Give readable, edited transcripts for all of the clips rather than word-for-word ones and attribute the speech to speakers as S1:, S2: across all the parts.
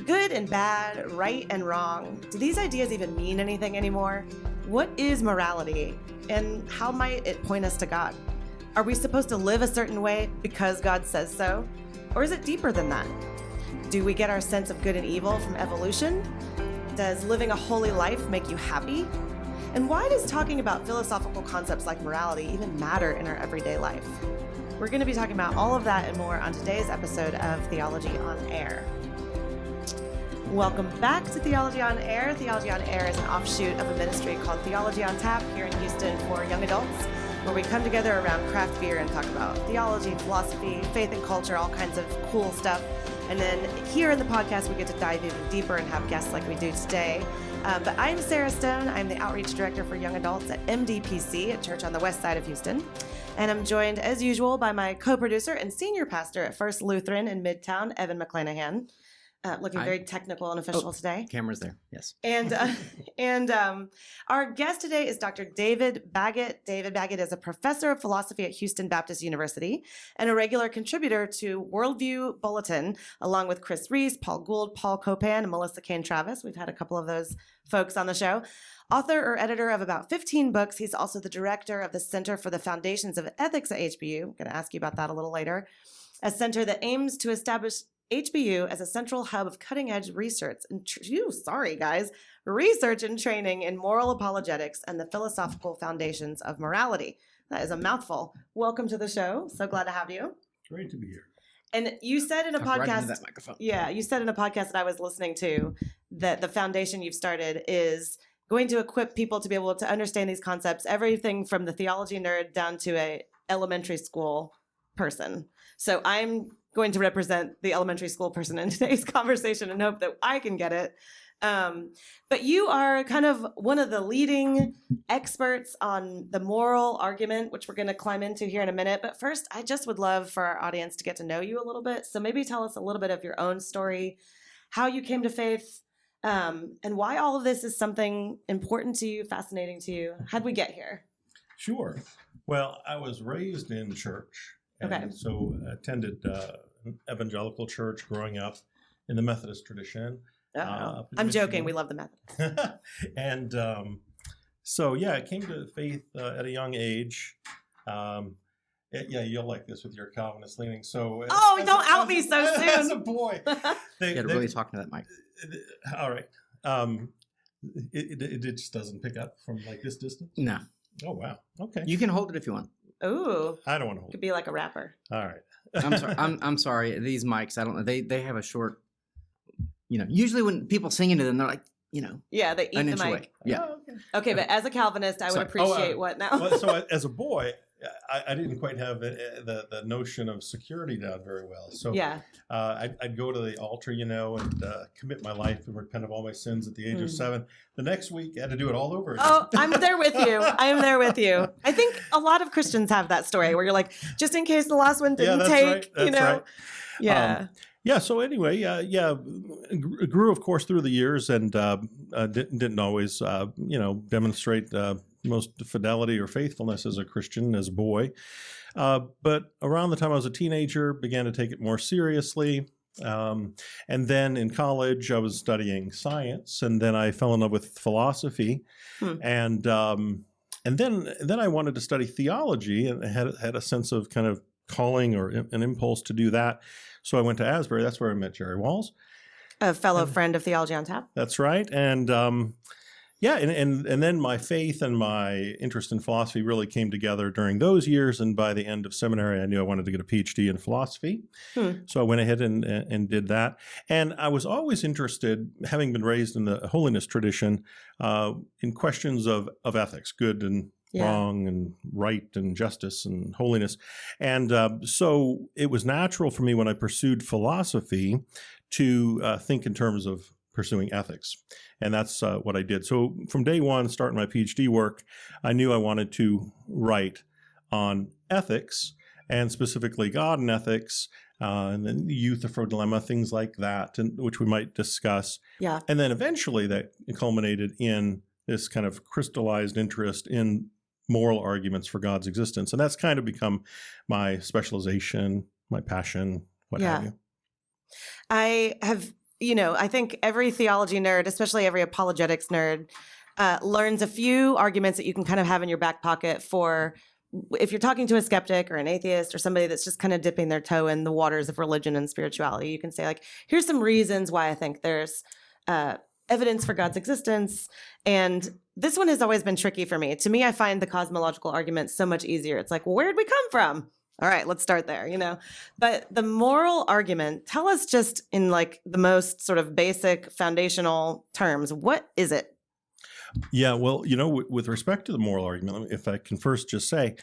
S1: Good and bad, right and wrong. Do these ideas even mean anything anymore? What is morality? And how might it point us to God? Are we supposed to live a certain way because God says so? Or is it deeper than that? Do we get our sense of good and evil from evolution? Does living a holy life make you happy? And why does talking about philosophical concepts like morality even matter in our everyday life? We're going to be talking about all of that and more on today's episode of Theology on Air. Welcome back to Theology on Air. Theology on Air is an offshoot of a ministry called Theology on Tap here in Houston for young adults, where we come together around craft beer and talk about theology, philosophy, faith and culture, all kinds of cool stuff. And then here in the podcast, we get to dive even deeper and have guests like we do today. But I'm Sarah Stone. I'm the Outreach Director for Young Adults at MDPC, a church on the west side of Houston. And I'm joined, as usual, by my co-producer and senior pastor at First Lutheran in Midtown, Evan McClanahan. Looking very technical and official today.
S2: Camera's there, yes.
S1: And our guest today is Dr. David Baggett. David Baggett is a professor of philosophy at Houston Baptist University and a regular contributor to Worldview Bulletin, along with Chris Reese, Paul Gould, Paul Copan, and Melissa Kane Travis. We've had a couple of those folks on the show. Author or editor of about 15 books. He's also the director of the Center for the Foundations of Ethics at HBU. I'm going to ask you about that a little later. A center that aims to establish HBU as a central hub of cutting-edge research and research and training in moral apologetics and the philosophical foundations of morality. That is a mouthful. Welcome to the show. So glad to have you.
S3: Great to be here.
S1: And you said in a podcast,
S2: right into that microphone.
S1: Yeah, you said in a podcast that I was listening to that the foundation you've started is going to equip people to be able to understand these concepts, everything from the theology nerd down to a elementary school person. So I'm going to represent the elementary school person in today's conversation and hope that I can get it. But you are kind of one of the leading experts on the moral argument, which we're going to climb into here in a minute. But first, I just would love for our audience to get to know you a little bit. So maybe tell us a little bit of your own story, how you came to faith, and why all of this is something important to you, fascinating to you. How'd we get here?
S3: Sure. Well, I was raised in church. And so attended an evangelical church growing up in the Methodist tradition.
S1: I'm joking. We love the Methodists.
S3: And so, yeah, I came to faith at a young age. Yeah, you'll like this with your Calvinist leaning. So,
S1: don't out me so soon.
S3: As a boy.
S2: They're really talking to that mic.
S3: All right. It just doesn't pick up from like this distance?
S2: No.
S3: Oh, wow. Okay.
S2: You can hold it if you want.
S1: Ooh.
S3: I don't want to hold it.
S1: Could be like a rapper.
S3: All right.
S2: I'm sorry. I'm sorry. These mics, I don't know. They have a short, usually when people sing into them, they're like,
S1: Yeah, they eat
S2: an
S1: the
S2: inch
S1: mic.
S2: away. Yeah.
S3: Oh, okay.
S1: Okay, but as a Calvinist, I would appreciate what now?
S3: Well, so as a boy, I didn't quite have the notion of security down very well. So
S1: yeah.
S3: I'd go to the altar, and commit my life and repent of all my sins at the age of 7. The next week, I had to do it all over again.
S1: Oh, I'm there with you. I am there with you. I think a lot of Christians have that story where you're like, just in case the last one didn't take,
S3: right. That's right.
S1: Yeah.
S3: Yeah. So anyway, grew, of course, through the years and didn't always, demonstrate most fidelity or faithfulness as a Christian, as a boy. But around the time I was a teenager, began to take it more seriously. And then in college, I was studying science, and then I fell in love with philosophy. And then I wanted to study theology and had a sense of kind of calling or an impulse to do that. So I went to Asbury. That's where I met Jerry Walls.
S1: A fellow friend of Theology on Tap.
S3: That's right. And and then my faith and my interest in philosophy really came together during those years. And by the end of seminary, I knew I wanted to get a PhD in philosophy. So I went ahead and did that. And I was always interested, having been raised in the holiness tradition, in questions of ethics, good and wrong and right and justice and holiness. And so it was natural for me when I pursued philosophy to think in terms of pursuing ethics. And that's what I did. So from day one, starting my PhD work, I knew I wanted to write on ethics, and specifically God and ethics, and then the Euthyphro dilemma, things like that, and which we might discuss.
S1: Yeah.
S3: And then eventually that culminated in this kind of crystallized interest in moral arguments for God's existence. And that's kind of become my specialization, my passion, what have you.
S1: I have I think every theology nerd, especially every apologetics nerd, learns a few arguments that you can kind of have in your back pocket for if you're talking to a skeptic or an atheist or somebody that's just kind of dipping their toe in the waters of religion and spirituality. You can say, like, here's some reasons why I think there's evidence for God's existence. And this one has always been tricky for me. To me, I find the cosmological argument so much easier. It's like, well, where'd we come from? All right, let's start there, But the moral argument, tell us just in like the most sort of basic foundational terms, what is it?
S3: Yeah, well, with respect to the moral argument, if I can first just say,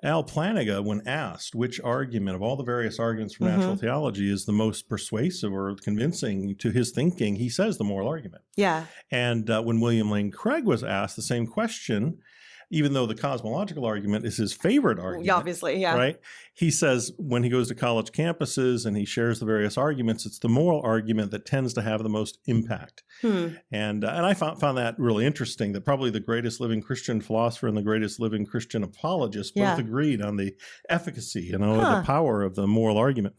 S3: Al Plantinga, when asked which argument of all the various arguments from natural theology is the most persuasive or convincing to his thinking, he says the moral argument.
S1: Yeah.
S3: And when William Lane Craig was asked the same question, even though the cosmological argument is his favorite argument.
S1: Obviously, yeah.
S3: Right? He says when he goes to college campuses and he shares the various arguments, it's the moral argument that tends to have the most impact. And I found that really interesting, that probably the greatest living Christian philosopher and the greatest living Christian apologist both agreed on the efficacy, the power of the moral argument.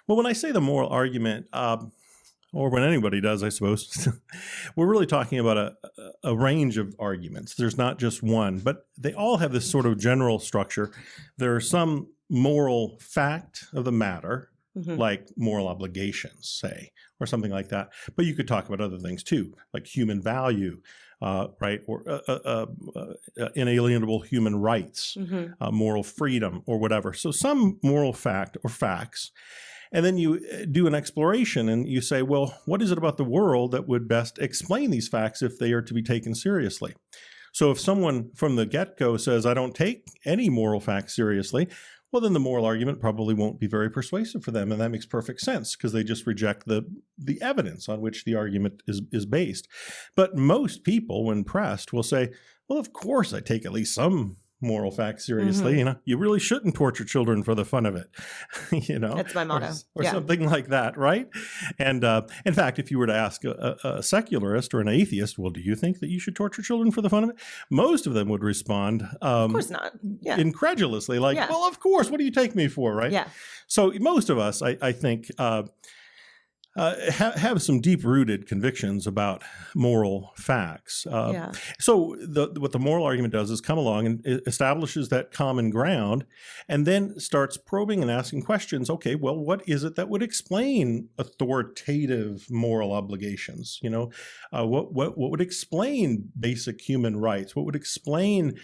S3: Well, when I say the moral argument, or when anybody does, I suppose, we're really talking about a range of arguments. There's not just one, but they all have this sort of general structure. There are some moral fact of the matter, like moral obligations, say, or something like that. But you could talk about other things too, like human value, right, or inalienable human rights, moral freedom, or whatever. So some moral fact or facts. And then you do an exploration and you say, well, what is it about the world that would best explain these facts if they are to be taken seriously? So if someone from the get-go says, I don't take any moral facts seriously, well, then the moral argument probably won't be very persuasive for them. And that makes perfect sense because they just reject the evidence on which the argument is based. But most people, when pressed, will say, well, of course I take at least some moral facts seriously. You really shouldn't torture children for the fun of it.
S1: That's my motto.
S3: Or something like that, right? And in fact, if you were to ask a secularist or an atheist, well, do you think that you should torture children for the fun of it? Most of them would respond,
S1: of course not. Yeah.
S3: Incredulously, like, well, of course, what do you take me for, right?
S1: Yeah.
S3: So most of us, I think, have some deep-rooted convictions about moral facts. So what the moral argument does is come along and establishes that common ground and then starts probing and asking questions. Okay, well, what is it that would explain authoritative moral obligations? What would explain basic human rights? What would explain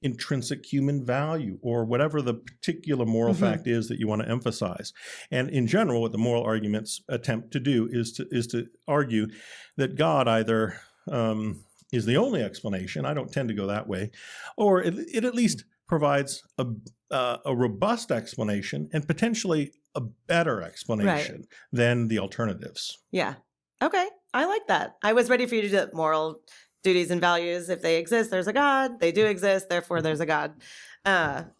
S3: intrinsic human value, or whatever the particular moral fact is that you want to emphasize. And in general, what the moral arguments attempt to do is to argue that God either is the only explanation. I don't tend to go that way, or it at least provides a robust explanation and potentially a better explanation than the alternatives.
S1: Yeah. Okay. I like that. I was ready for you to do moral duties and values. If they exist, there's a God. They do exist, therefore there's a God.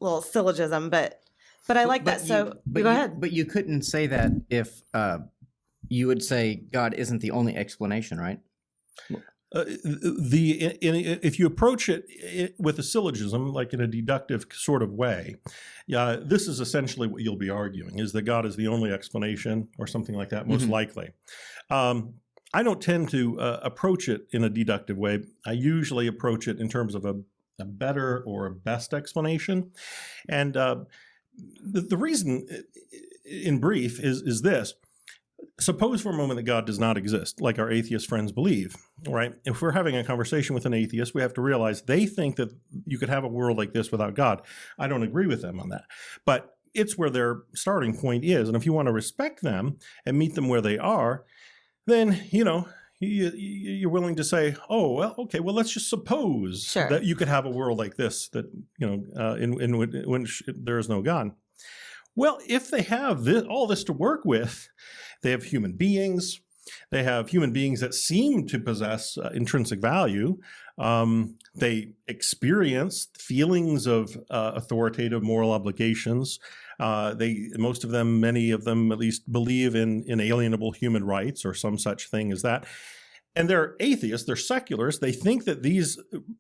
S1: Little syllogism, but I like that. So go ahead.
S2: But you couldn't say that if you would say God isn't the only explanation, right?
S3: If you approach it with a syllogism, like in a deductive sort of way, this is essentially what you'll be arguing, is that God is the only explanation or something like that, most likely. I don't tend to approach it in a deductive way. I usually approach it in terms of a better or a best explanation. And the reason, in brief, is this. Suppose for a moment that God does not exist, like our atheist friends believe, right? If we're having a conversation with an atheist, we have to realize they think that you could have a world like this without God. I don't agree with them on that. But it's where their starting point is. And if you want to respect them and meet them where they are, then, you're willing to say, oh, well, okay, well, let's just suppose that you could have a world like this that, in which there is no God. Well, if they have all this to work with, they have human beings. They have human beings that seem to possess intrinsic value. They experience feelings of authoritative moral obligations. Many of them at least believe in inalienable human rights or some such thing as that. And they're atheists, they're secularists. They think that these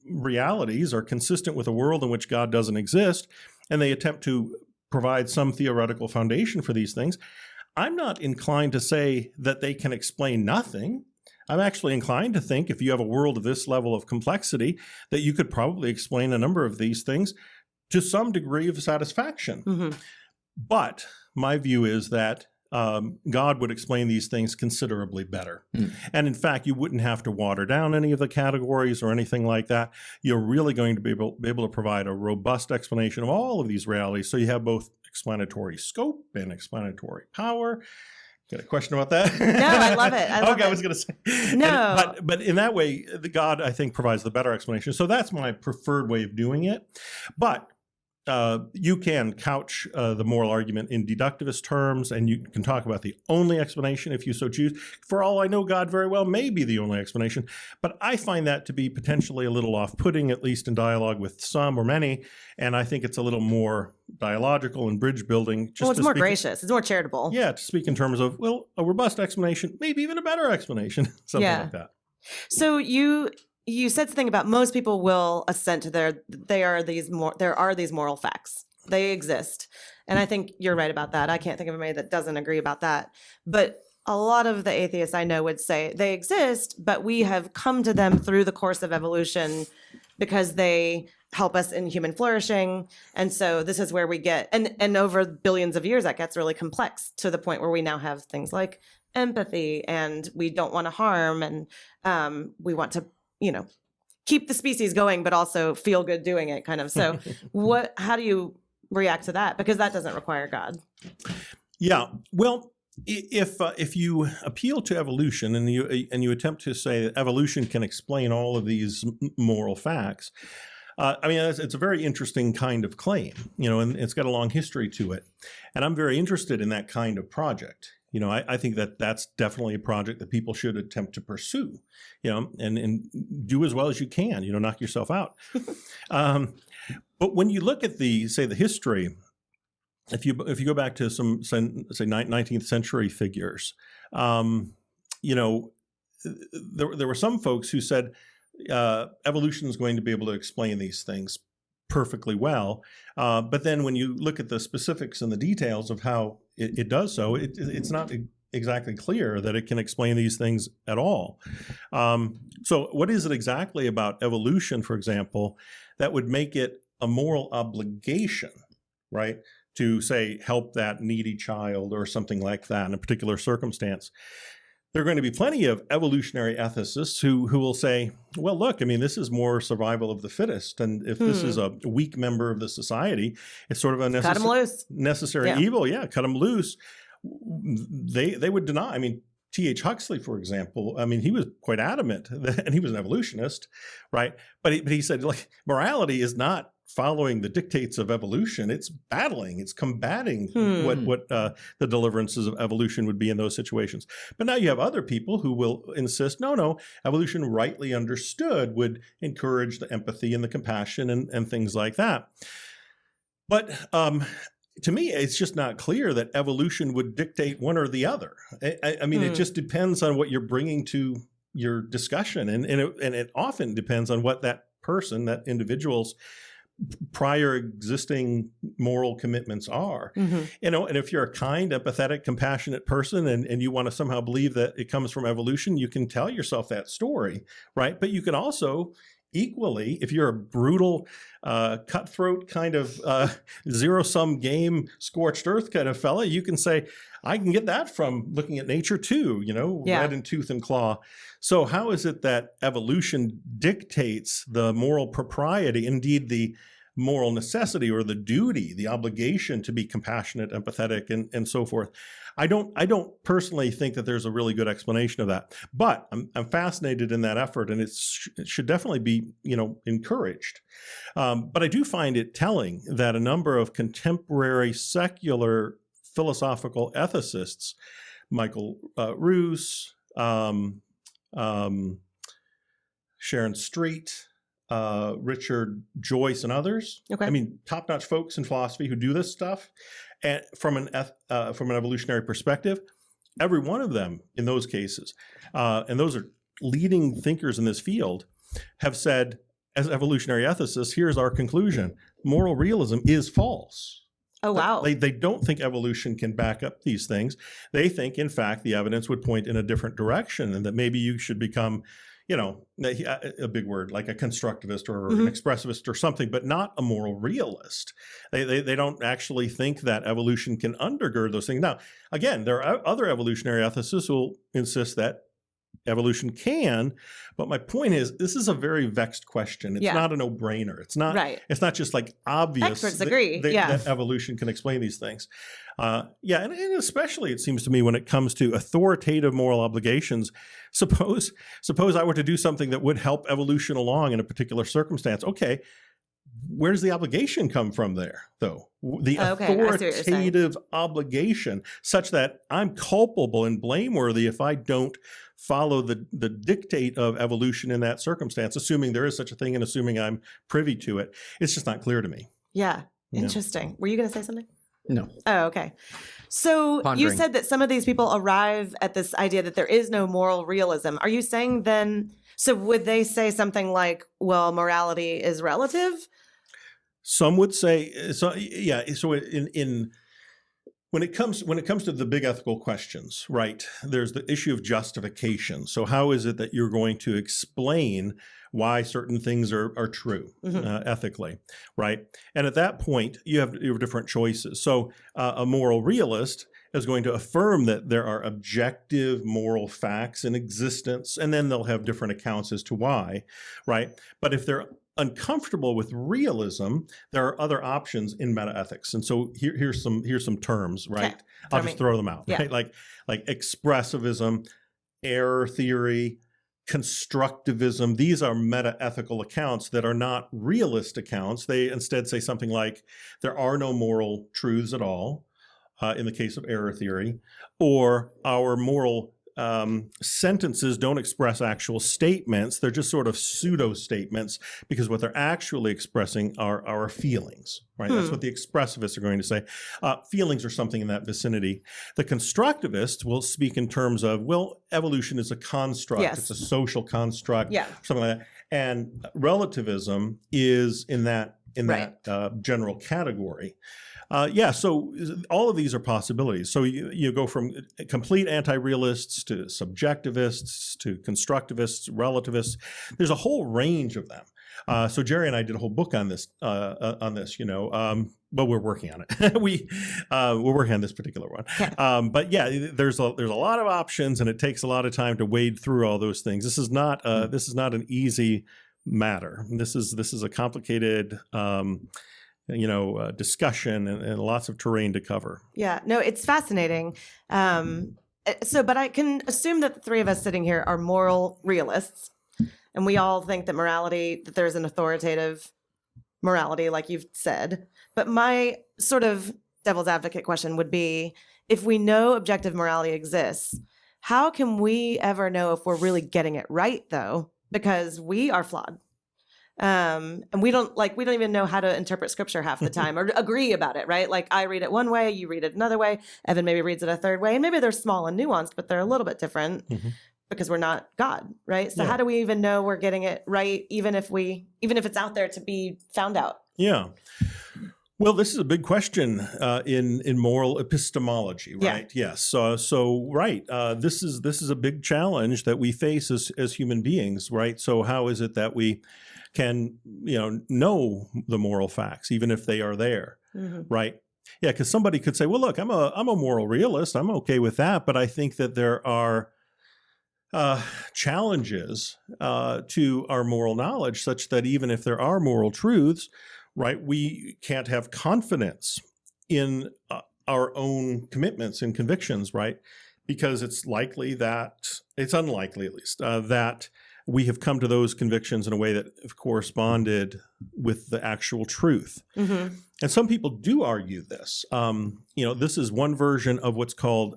S3: realities are consistent with a world in which God doesn't exist, and they attempt to provide some theoretical foundation for these things. I'm not inclined to say that they can explain nothing. I'm actually inclined to think if you have a world of this level of complexity, that you could probably explain a number of these things to some degree of satisfaction.
S1: Mm-hmm.
S3: But my view is that God would explain these things considerably better.
S2: Mm.
S3: And in fact, you wouldn't have to water down any of the categories or anything like that. You're really going to be able to provide a robust explanation of all of these realities. So you have both explanatory scope and explanatory power. Got a question about that?
S1: No, I love it. I love
S3: okay,
S1: it.
S3: I was going to say.
S1: No.
S3: But in that way, the God, I think, provides the better explanation. So that's my preferred way of doing it. But you can couch the moral argument in deductivist terms, and you can talk about the only explanation if you so choose. For all I know, God very well may be the only explanation, but I find that to be potentially a little off-putting, at least in dialogue with some or many, and I think it's a little more dialogical and bridge building.
S1: Well, it's more gracious. It's more charitable.
S3: Yeah, to speak in terms of, well, a robust explanation, maybe even a better explanation, something like that.
S1: So you said something about most people will assent to there are these moral facts. They exist. And I think you're right about that. I can't think of anybody that doesn't agree about that. But a lot of the atheists I know would say they exist, but we have come to them through the course of evolution because they help us in human flourishing. And so this is where we get, and over billions of years, that gets really complex to the point where we now have things like empathy, and we don't want to harm, and we want to, keep the species going, but also feel good doing it, kind of. So how do you react to that? Because that doesn't require God.
S3: Yeah. Well, if you appeal to evolution and you attempt to say that evolution can explain all of these moral facts, it's a very interesting kind of claim, and it's got a long history to it. And I'm very interested in that kind of project. I think that that's definitely a project that people should attempt to pursue, and do as well as you can, knock yourself out. But when you look at the history, if you go back to some, say, 19th century figures, there were some folks who said evolution is going to be able to explain these things perfectly well. But then when you look at the specifics and the details of how it does so, it's not exactly clear that it can explain these things at all. So what is it exactly about evolution, for example, that would make it a moral obligation, right, to, say, help that needy child or something like that in a particular circumstance? There are going to be plenty of evolutionary ethicists who will say, well, look, this is more survival of the fittest. And if this is a weak member of the society, it's sort of a
S1: cut 'em loose.
S3: necessary evil. Yeah, cut them loose. They would deny. T.H. Huxley, for example, he was quite adamant, and he was an evolutionist, right? But he said, like, morality is not following the dictates of evolution. It's battling, it's combating what the deliverances of evolution would be in those situations. But now you have other people who will insist, no, evolution rightly understood would encourage the empathy and the compassion and things like that. But to me, it's just not clear that evolution would dictate one or the other. It just depends on what you're bringing to your discussion. And it often depends on what that individual's prior existing moral commitments are. And if you're a kind, empathetic, compassionate person and you want to somehow believe that it comes from evolution, you can tell yourself that story, right? But you can also equally, if you're a brutal, cutthroat kind of zero-sum game, scorched earth kind of fella, you can say, I can get that from looking at nature too, red in tooth and claw. So how is it that evolution dictates the moral propriety, indeed the moral necessity or the duty, the obligation to be compassionate, empathetic, and so forth? I don't personally think that there's a really good explanation of that, but I'm fascinated in that effort, and it should definitely be encouraged. But I do find it telling that a number of contemporary secular philosophical ethicists, Michael Roos, Sharon Street, Richard Joyce, and others.
S1: Okay.
S3: Top-notch folks in philosophy who do this stuff, and from an evolutionary perspective, every one of them in those cases, and those are leading thinkers in this field, have said, as evolutionary ethicists, here's our conclusion: moral realism is false.
S1: Oh, wow.
S3: They don't think evolution can back up these things. They think, in fact, the evidence would point in a different direction, and that maybe you should become, a big word, like a constructivist or an expressivist or something, but not a moral realist. They don't actually think that evolution can undergird those things. Now, again, there are other evolutionary ethicists who will insist that evolution can, but my point is, this is a very vexed question. It's not a no-brainer. It's not.
S1: Right.
S3: It's not just like obvious.
S1: Experts agree.
S3: That evolution can explain these things. And especially it seems to me when it comes to authoritative moral obligations. Suppose I were to do something that would help evolution along in a particular circumstance. Okay, where does the obligation come from there, though? The authoritative obligation, such that I'm culpable and blameworthy if I don't follow the dictate of evolution in that circumstance, assuming there is such a thing and assuming I'm privy to it. It's just not clear to me.
S1: Yeah. Interesting. Were you going to say something?
S2: No.
S1: Oh, okay. So
S2: Pondering.
S1: You said that some of these people arrive at this idea that there is no moral realism. Are you saying then, so would they say something like, well, morality is relative?
S3: Some would say, so yeah, so in when it comes to the big ethical questions, right, there's the issue of justification. So how is it that you're going to explain why certain things are true ethically, right? And at that point, you have different choices. So a moral realist is going to affirm that there are objective moral facts in existence, and then they'll have different accounts as to why, right? But if they're uncomfortable with realism, there are other options in metaethics. And so here's some terms, right?
S1: Okay.
S3: I'll just throw them out,
S1: Yeah.
S3: right? Like expressivism, error theory, constructivism. These are metaethical accounts that are not realist accounts. They instead say something like, there are no moral truths at all, in the case of error theory, or our moral sentences don't express actual statements. They're just sort of pseudo statements because what they're actually expressing are our feelings, right? That's what the expressivists are going to say. Feelings are something in that vicinity. The constructivists will speak in terms of, well, evolution is a construct.
S1: Yes.
S3: It's a social construct,
S1: Yeah.
S3: something like that. And relativism is in that general category. So all of these are possibilities. So you go from complete anti-realists to subjectivists to constructivists, relativists. There's a whole range of them. So Jerry and I did a whole book on this. But we're working on it. We're working on this particular one. But yeah, there's a lot of options, and it takes a lot of time to wade through all those things. This is not an easy matter. This is a complicated discussion and lots of terrain to cover.
S1: Yeah, no, it's fascinating. But I can assume that the three of us sitting here are moral realists, and we all think that that there's an authoritative morality, like you've said. But my sort of devil's advocate question would be, if we know objective morality exists, how can we ever know if we're really getting it right, though? Because we are flawed. And we don't even know how to interpret scripture half the time or agree about it, right? Like I read it one way, you read it another way, Evan maybe reads it a third way, and maybe they're small and nuanced, but they're a little bit different because we're not God, right? So how do we even know we're getting it right, even if it's out there to be found out? Yeah.
S3: Well, this is a big question in moral epistemology, right?
S1: Yeah.
S3: Yes. This is a big challenge that we face as human beings, right? So how is it that we can know the moral facts, even if they are there, right? Yeah, because somebody could say, well, look, I'm a moral realist. I'm okay with that, but I think that there are challenges to our moral knowledge, such that even if there are moral truths, right, we can't have confidence in our own commitments and convictions, right? Because it's unlikely at least, that we have come to those convictions in a way that have corresponded with the actual truth. And some people do argue this. This is one version of what's called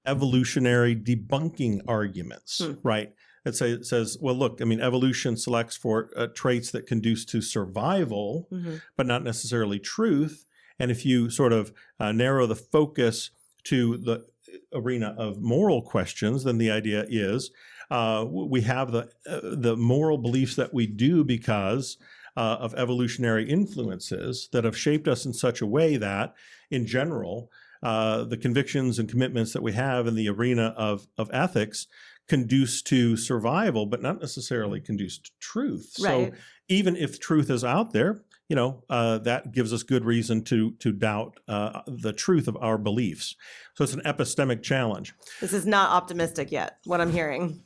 S3: evolutionary debunking arguments, right? It says, well, look, evolution selects for traits that conduce to survival, but not necessarily truth. And if you sort of narrow the focus to the arena of moral questions, then the idea is we have the moral beliefs that we do because of evolutionary influences that have shaped us in such a way that, in general, the convictions and commitments that we have in the arena of ethics conduce to survival, but not necessarily conduce to truth.
S1: Right.
S3: So even if truth is out there, that gives us good reason to doubt the truth of our beliefs. So it's an epistemic challenge.
S1: This is not optimistic yet, what I'm hearing.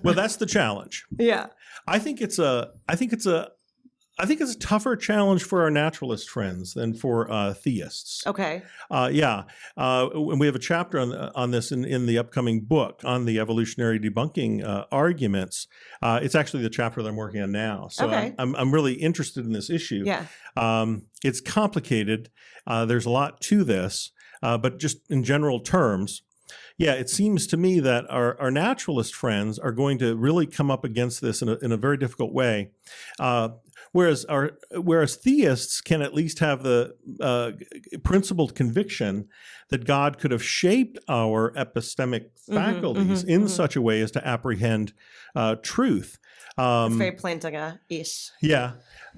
S3: Well, that's the challenge.
S1: Yeah.
S3: I think it's a tougher challenge for our naturalist friends than for theists.
S1: Okay.
S3: And we have a chapter on this in the upcoming book on the evolutionary debunking arguments. It's actually the chapter that I'm working on now. So
S1: Okay.
S3: I'm really interested in this issue.
S1: Yeah.
S3: It's complicated. There's a lot to this, but just in general terms, it seems to me that our naturalist friends are going to really come up against this in a very difficult way. Whereas theists can at least have the principled conviction that God could have shaped our epistemic faculties in such a way as to apprehend truth.
S1: It's very Plantinga-ish.
S3: Yeah.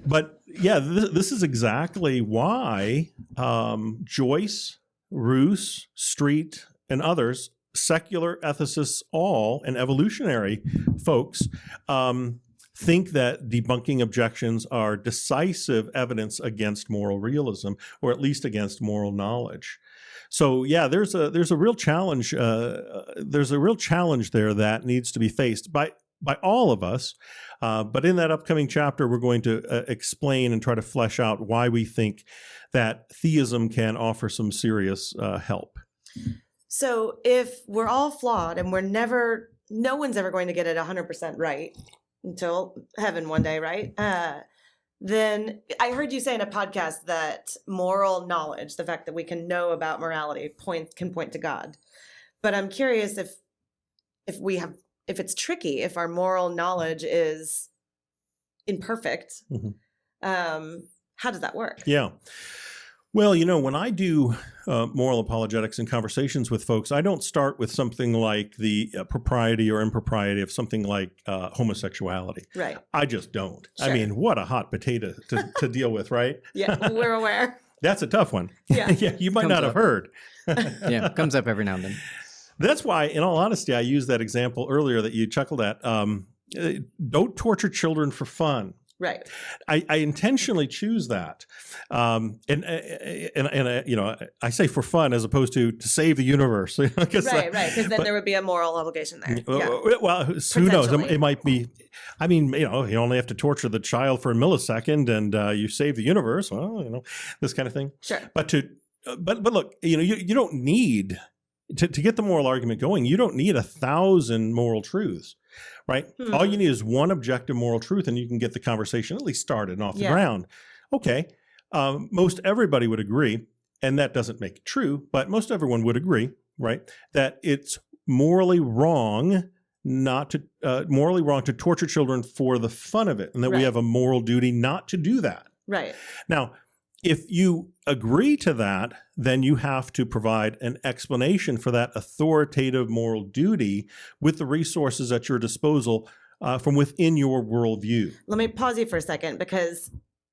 S3: But this is exactly why Joyce, Roos, Street, and others, secular ethicists all, and evolutionary folks, think that debunking objections are decisive evidence against moral realism, or at least against moral knowledge. So there's a real challenge. There's a real challenge there that needs to be faced by all of us. But in that upcoming chapter, we're going to explain and try to flesh out why we think that theism can offer some serious help.
S1: So if we're all flawed and no one's ever going to get it 100% right until heaven one day, right? Then I heard you say in a podcast that moral knowledge, the fact that we can know about morality, can point to God. But I'm curious if it's tricky, if our moral knowledge is imperfect, how does that work?
S3: Yeah. Well, when I do moral apologetics and conversations with folks, I don't start with something like the propriety or impropriety of something like homosexuality.
S1: Right.
S3: I just don't.
S1: Sure.
S3: I mean, what a hot potato to deal with, right?
S1: Yeah, we're aware.
S3: That's a tough one.
S1: Yeah.
S3: You might
S2: Comes
S3: not
S2: up.
S3: have heard.
S2: Yeah, comes up every now and then.
S3: That's why, in all honesty, I used that example earlier that you chuckled at. Don't torture children for fun.
S1: Right.
S3: I intentionally choose that, and I say for fun as opposed to save the universe.
S1: Right, because then there would be a moral obligation there. Yeah.
S3: Well, who knows? It might be. I mean, you only have to torture the child for a millisecond, and you save the universe. Well, this kind of thing.
S1: Sure.
S3: But look, you don't need to get the moral argument going. You don't need 1,000 moral truths. Right? All you need is one objective moral truth, and you can get the conversation at least started and off the ground. Okay. Most everybody would agree, and that doesn't make it true, but most everyone would agree, right, that it's morally wrong to torture children for the fun of it, and that we have a moral duty not to do that.
S1: Right.
S3: Now, if you agree to that, then you have to provide an explanation for that authoritative moral duty with the resources at your disposal from within your worldview.
S1: Let me pause you for a second, because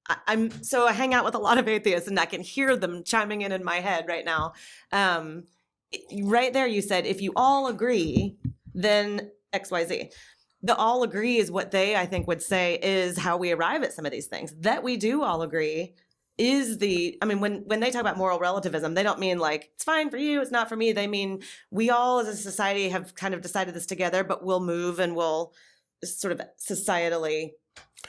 S1: I hang out with a lot of atheists, and I can hear them chiming in my head right now. Right there, you said, if you all agree, then XYZ. The all agree is what they, I think, would say is how we arrive at some of these things. That we do all agree is when they talk about moral relativism, they don't mean like, it's fine for you, it's not for me. They mean we all as a society have kind of decided this together, but we'll move and we'll sort of societally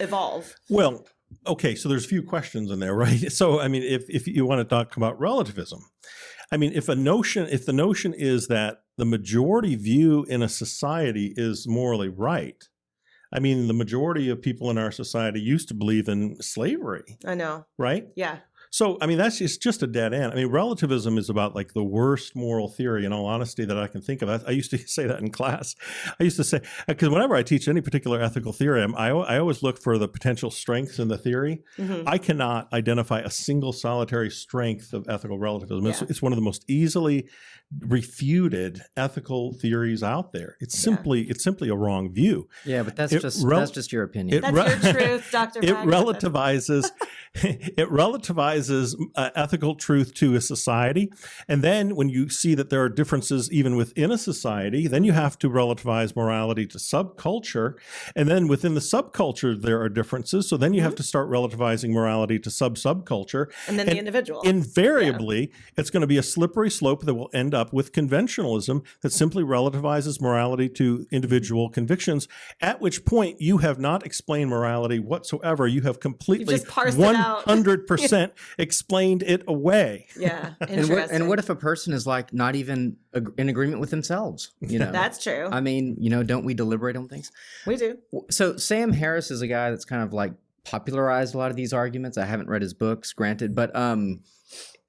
S1: evolve.
S3: Well, okay, so there's a few questions in there, right? So, I mean, if you want to talk about relativism, I mean, if the notion is that the majority view in a society is morally right, I mean, the majority of people in our society used to believe in slavery.
S1: I know.
S3: Right?
S1: Yeah.
S3: So, I mean, that's just a dead end. I mean, relativism is about like the worst moral theory, in all honesty, that I can think of. I used to say that in class. I used to say, because whenever I teach any particular ethical theorem, I always look for the potential strengths in the theory.
S1: Mm-hmm.
S3: I cannot identify a single solitary strength of ethical relativism.
S1: Yeah.
S3: It's one of the most easily refuted ethical theories out there. It's simply a wrong view.
S2: Yeah, but that's
S3: It
S2: just your opinion.
S1: That's your truth, Dr.
S3: It
S1: Baggett.
S3: relativizes ethical truth to a society, and then when you see that there are differences even within a society, then you have to relativize morality to subculture, and then within the subculture there are differences. So then you have to start relativizing morality to subculture,
S1: And then the individual.
S3: Invariably, it's going to be a slippery slope that will end up with conventionalism that simply relativizes morality to individual convictions, at which point you have not explained morality whatsoever. You have completely
S1: just parsed it out.
S3: 100% explained it away.
S1: Yeah,
S2: And
S1: interesting.
S2: what if a person is like not even in agreement with themselves? You know,
S1: That's true.
S2: I mean, you know, don't we deliberate on things?
S1: We do.
S2: So Sam Harris is a guy that's kind of like popularized a lot of these arguments. I haven't read his books, granted, but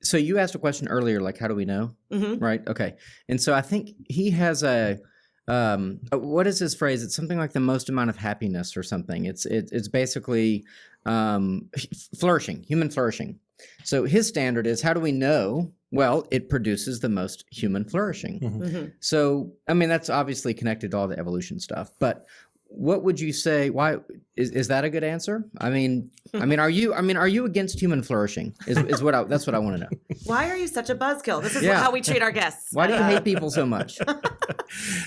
S2: so you asked a question earlier, like how do we know?
S1: Mm-hmm.
S2: Right? Okay. And so I think he has a what is his phrase? It's something like the most amount of happiness or something. It's basically flourishing, human flourishing. So his standard is, how do we know? Well, it produces the most human flourishing.
S3: Mhm.
S1: Mm-hmm.
S2: So, I mean, that's obviously connected to all the evolution stuff, but what would you say? Why is that a good answer? I mean, are you against human flourishing? That's what I want to know.
S1: Why are you such a buzzkill? This is
S2: Yeah.
S1: how we treat our guests.
S2: Why do you hate people so much?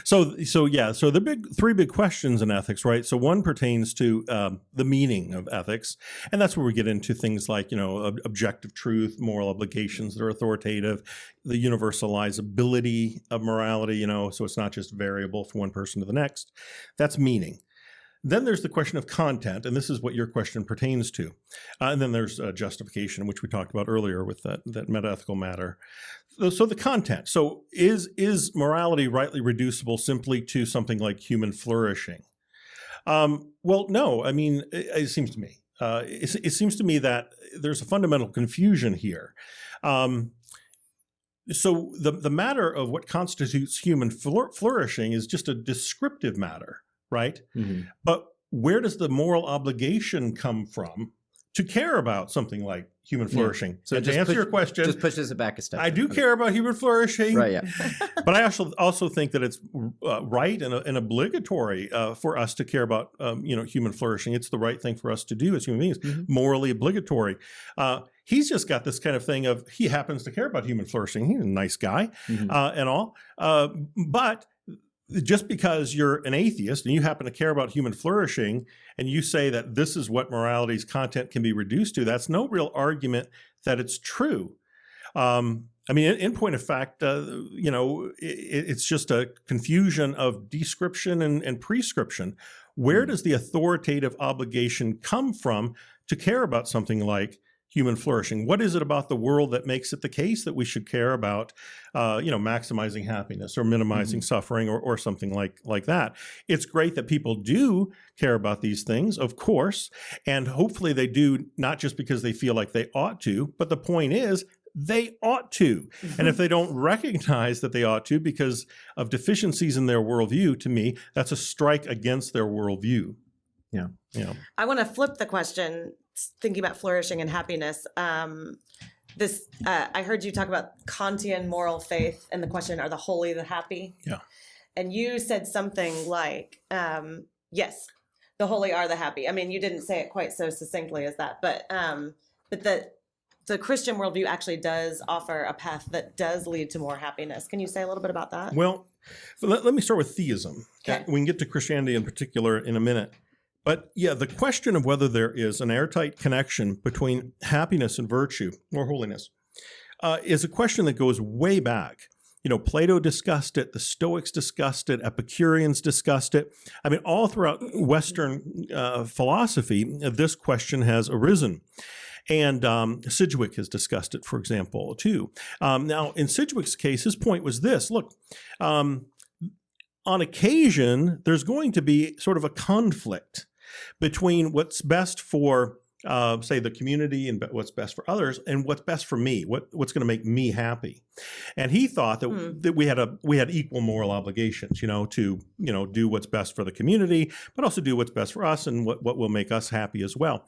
S3: So the three big questions in ethics, right? So one pertains to the meaning of ethics, and that's where we get into things like, you know, objective truth, moral obligations that are authoritative, the universalizability of morality, you know, so it's not just variable from one person to the next. That's meaning. Then there's the question of content, and this is what your question pertains to. And then there's justification, which we talked about earlier with that metaethical matter. So the content. So is morality rightly reducible simply to something like human flourishing? Well, no. I mean, it seems to me. It seems to me that there's a fundamental confusion here. So the matter of what constitutes human flourishing is just a descriptive matter, right?
S2: Mm-hmm.
S3: But where does the moral obligation come from to care about something like human flourishing?
S2: So
S3: and to answer your question,
S2: just pushes it back a step.
S3: I do care about human flourishing,
S2: Right? Yeah.
S3: but I also think that it's right and obligatory for us to care about human flourishing. It's the right thing for us to do as human beings, morally obligatory. He's just got this kind of thing of he happens to care about human flourishing. He's a nice guy and all, but just because you're an atheist and you happen to care about human flourishing and you say that this is what morality's content can be reduced to, that's no real argument that it's true. I mean, in point of fact, it's just a confusion of description and prescription. Where does the authoritative obligation come from to care about something like human flourishing? What is it about the world that makes it the case that we should care about, maximizing happiness or minimizing suffering or something like that? It's great that people do care about these things, of course, and hopefully they do not just because they feel like they ought to, but the point is they ought to. And if they don't recognize that they ought to because of deficiencies in their worldview, to me, that's a strike against their worldview.
S2: Yeah.
S1: I want to flip the question, thinking about flourishing and happiness. I heard you talk about Kantian moral faith and the question, are the holy the happy?
S3: Yeah. And
S1: you said something like, yes, the holy are the happy. I mean, you didn't say it quite so succinctly as that, but the Christian worldview actually does offer a path that does lead to more happiness. Can you say a little bit about that?
S3: Well, let me start with theism.
S1: Okay.
S3: We can get to Christianity in particular in a minute. But yeah, the question of whether there is an airtight connection between happiness and virtue or holiness is a question that goes way back. Plato discussed it, the Stoics discussed it, Epicureans discussed it. I mean, all throughout Western philosophy, this question has arisen. And Sidgwick has discussed it, for example, too. Now, in Sidgwick's case, his point was this. Look, on occasion, there's going to be sort of a conflict between what's best for say the community and what's best for others and what's best for me, what's going to make me happy. And he thought that we had equal moral obligations, to do what's best for the community, but also do what's best for us and what will make us happy as well.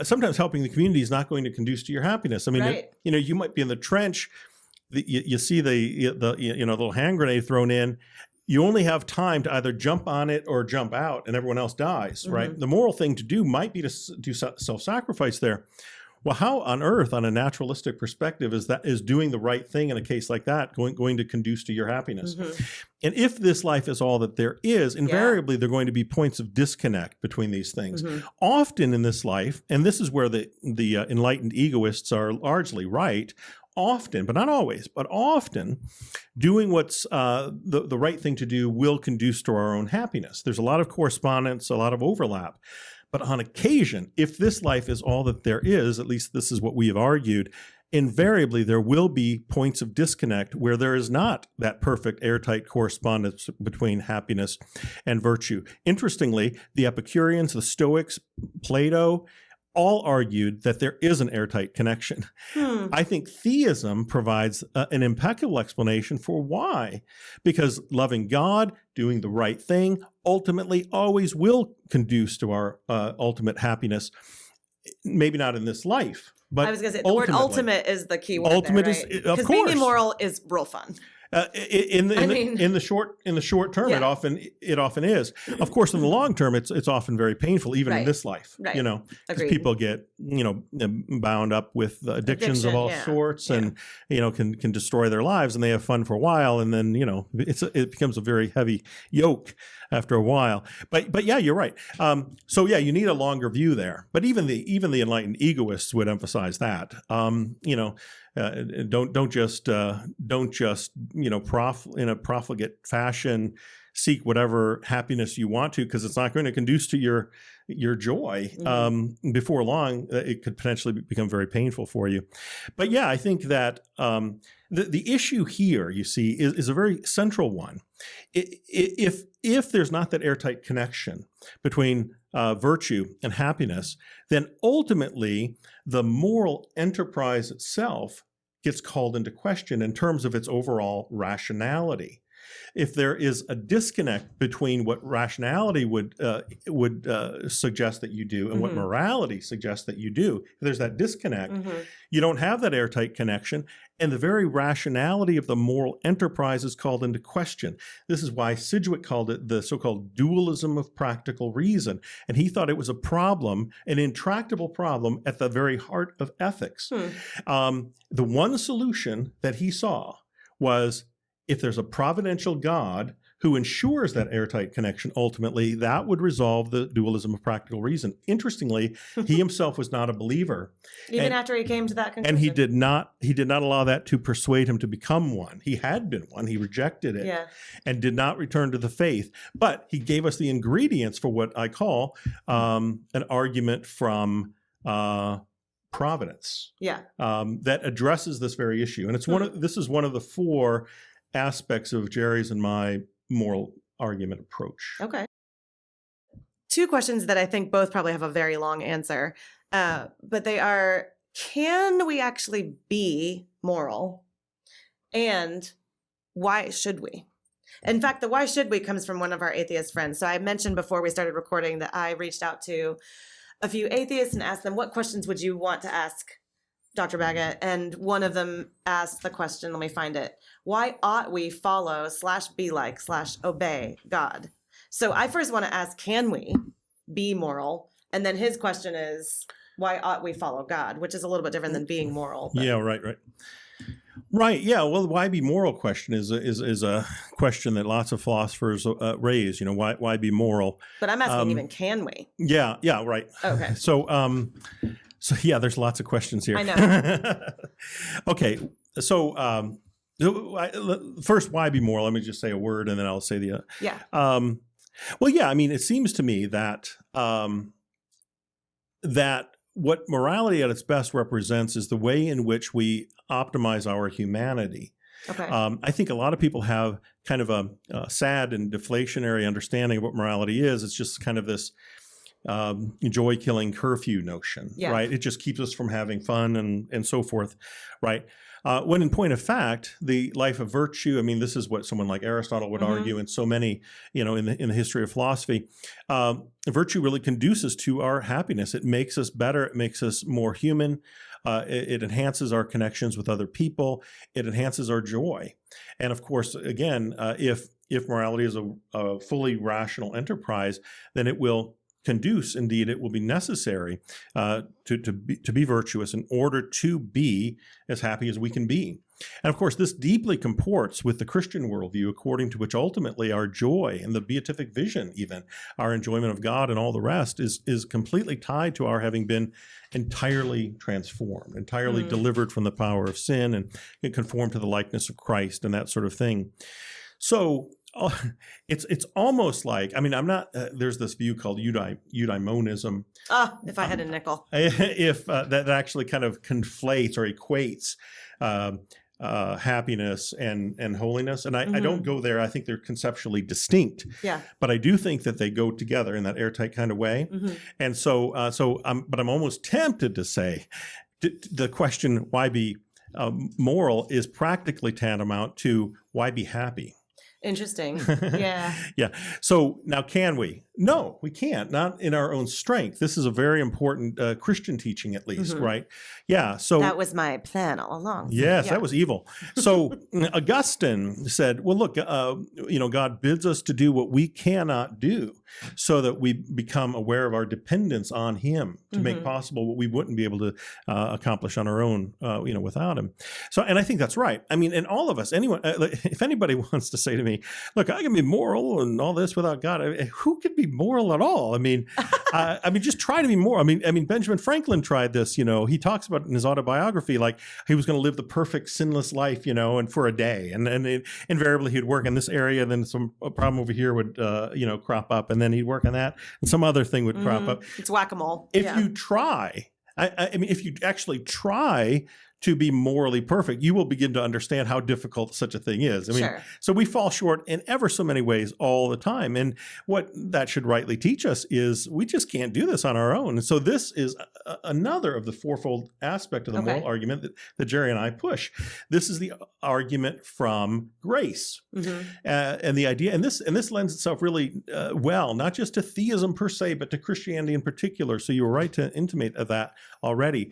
S3: Sometimes helping the community is not going to conduce to your happiness. I mean,
S1: Right.
S3: you might be in the trench, you see the little hand grenade thrown in. You only have time to either jump on it or jump out, and everyone else dies, right? The moral thing to do might be to do self-sacrifice there. Well, how on earth, on a naturalistic perspective, is doing the right thing in a case like that going to conduce to your happiness? And if this life is all that there is, invariably there are going to be points of disconnect between these things. Often in this life, and this is where the enlightened egoists are largely right, often, but not always, but often, doing what's the right thing to do will conduce to our own happiness. There's a lot of correspondence, a lot of overlap. But on occasion, if this life is all that there is, at least this is what we have argued, invariably there will be points of disconnect where there is not that perfect airtight correspondence between happiness and virtue. Interestingly, the Epicureans, the Stoics, Plato, all argued that there is an airtight connection. I think theism provides an impeccable explanation for why. Because loving God, doing the right thing, ultimately always will conduce to our ultimate happiness. Maybe not in this life, but
S1: I was going to say, the word ultimate is the key word.
S3: Ultimate
S1: there,
S3: is,
S1: right?
S3: of
S1: Because
S3: course.
S1: being immoral is real fun.
S3: In the short term, it often is. Of course, in the long term, it's often very painful, even in this life.
S1: Right.
S3: Because people get bound up with addictions of all sorts, and can destroy their lives, and they have fun for a while, and then it becomes a very heavy yoke after a while. But yeah, you're right. So yeah, you need a longer view there. But even the enlightened egoists would emphasize that. Don't just in a profligate fashion seek whatever happiness you want to, because it's not going to conduce to your joy. Before long, it could potentially become very painful for you. But yeah, I think that the issue here, you see, is a very central one. If there's not that airtight connection between virtue and happiness, then ultimately the moral enterprise itself gets called into question in terms of its overall rationality. If there is a disconnect between what rationality would suggest that you do and what morality suggests that you do, if there's that disconnect, you don't have that airtight connection, and the very rationality of the moral enterprise is called into question. This is why Sidgwick called it the so-called dualism of practical reason, and he thought it was a problem, an intractable problem at the very heart of ethics. The one solution that he saw was, if there's a providential God who ensures that airtight connection, ultimately, that would resolve the dualism of practical reason. Interestingly, he himself was not a believer.
S1: Even after he came to that conclusion.
S3: And he did not allow that to persuade him to become one. He had been one. He rejected it and did not return to the faith. But he gave us the ingredients for what I call an argument from providence that addresses this very issue. And it's this is one of the four aspects of Jerry's and my moral argument approach.
S1: Okay. Two questions that I think both probably have a very long answer, but they are, can we actually be moral? And why should we? In fact, the why should we comes from one of our atheist friends. So I mentioned before we started recording that I reached out to a few atheists and asked them, what questions would you want to ask Dr. Baggett? And one of them asked the question, let me find it. Why ought we follow /be like /obey God? So I first want to ask, can we be moral? And then his question is, why ought we follow God? Which is a little bit different than being moral. But.
S3: Yeah, right. Yeah. Well, the why be moral question is a question that lots of philosophers raise. Why be moral?
S1: But I'm asking, even can we?
S3: Yeah. Right.
S1: Okay.
S3: So yeah, there's lots of questions here.
S1: I know.
S3: Okay. So first, why be moral? Let me just say a word, and then I'll say the. Well, yeah. I mean, it seems to me that that what morality at its best represents is the way in which we optimize our humanity.
S1: Okay.
S3: I think a lot of people have kind of a sad and deflationary understanding of what morality is. It's just kind of this joy-killing curfew notion, right? It just keeps us from having fun and so forth, right? When in point of fact, the life of virtue, I mean, this is what someone like Aristotle would argue, and so many, in the history of philosophy, virtue really conduces to our happiness. It makes us better. It makes us more human. It enhances our connections with other people. It enhances our joy. And of course, again, if morality is a fully rational enterprise, then it will conduce, indeed, it will be necessary to be virtuous in order to be as happy as we can be. And of course, this deeply comports with the Christian worldview, according to which ultimately our joy and the beatific vision, even our enjoyment of God and all the rest, is completely tied to our having been entirely transformed, entirely delivered from the power of sin and conformed to the likeness of Christ and that sort of thing. So it's almost like, I mean, I'm not, there's this view called eudaimonism.
S1: If I had a nickel.
S3: If that actually kind of conflates or equates happiness and holiness. And I don't go there. I think they're conceptually distinct. Yeah. But I do think that they go together in that airtight kind of way. And but I'm almost tempted to say the question, why be moral, is practically tantamount to why be happy?
S1: Interesting. Yeah.
S3: Yeah. So now, can we? No, we can't. Not in our own strength. This is a very important Christian teaching, at least, right? Yeah. So
S1: that was my plan all along.
S3: Yes, that was evil. So Augustine said, "Well, look, God bids us to do what we cannot do, so that we become aware of our dependence on Him to make possible what we wouldn't be able to accomplish on our own, without Him." So, and I think that's right. I mean, and all of us, anyone, if anybody wants to say to me, "Look, I can be moral and all this without God," who could be moral at all? I mean, just try to be moral. I mean, Benjamin Franklin tried this. He talks about in his autobiography, like he was going to live the perfect sinless life, and for a day, and invariably he'd work in this area, and then a problem over here would, crop up, and then he'd work on that, and some other thing would crop up.
S1: It's whack-a-mole.
S3: If you try, I mean, if you actually try to be morally perfect, you will begin to understand how difficult such a thing is. I mean, so we fall short in ever so many ways all the time. And what that should rightly teach us is we just can't do this on our own. And so this is another of the fourfold aspect of the moral argument that Jerry and I push. This is the argument from grace. And the idea, and this lends itself really well, not just to theism per se, but to Christianity in particular. So you were right to intimate of that already.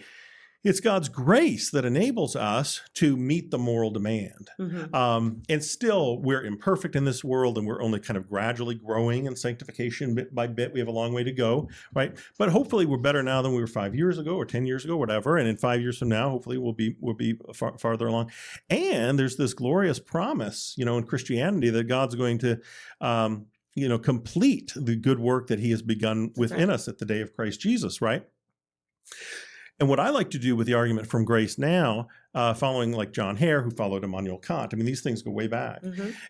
S3: It's God's grace that enables us to meet the moral demand. And still, we're imperfect in this world, and we're only kind of gradually growing in sanctification bit by bit. We have a long way to go, right? But hopefully we're better now than we were 5 years ago or 10 years ago, whatever. And in 5 years from now, hopefully we'll be farther along. And there's this glorious promise, in Christianity that God's going to complete the good work that He has begun within us at the day of Christ Jesus, right? And what I like to do with the argument from grace now, following like John Hare, who followed Immanuel Kant, I mean, these things go way back,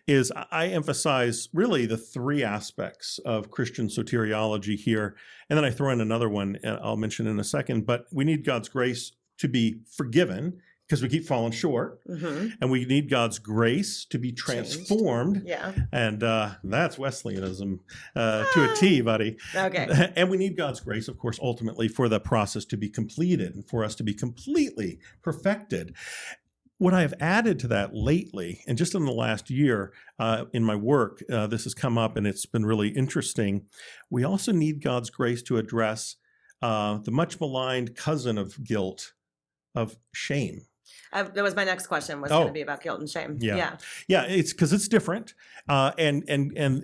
S3: is I emphasize really the three aspects of Christian soteriology here. And then I throw in another one I'll mention in a second. But we need God's grace to be forgiven, because we keep falling short, and we need God's grace to be transformed. And that's Wesleyanism to a T, buddy. Okay. And we need God's grace, of course, ultimately for the process to be completed and for us to be completely perfected. What I have added to that lately, and just in the last year in my work, this has come up and it's been really interesting. We also need God's grace to address the much maligned cousin of guilt, of shame.
S1: That was my next question, was going to be about guilt and shame.
S3: Yeah. It's because it's different. And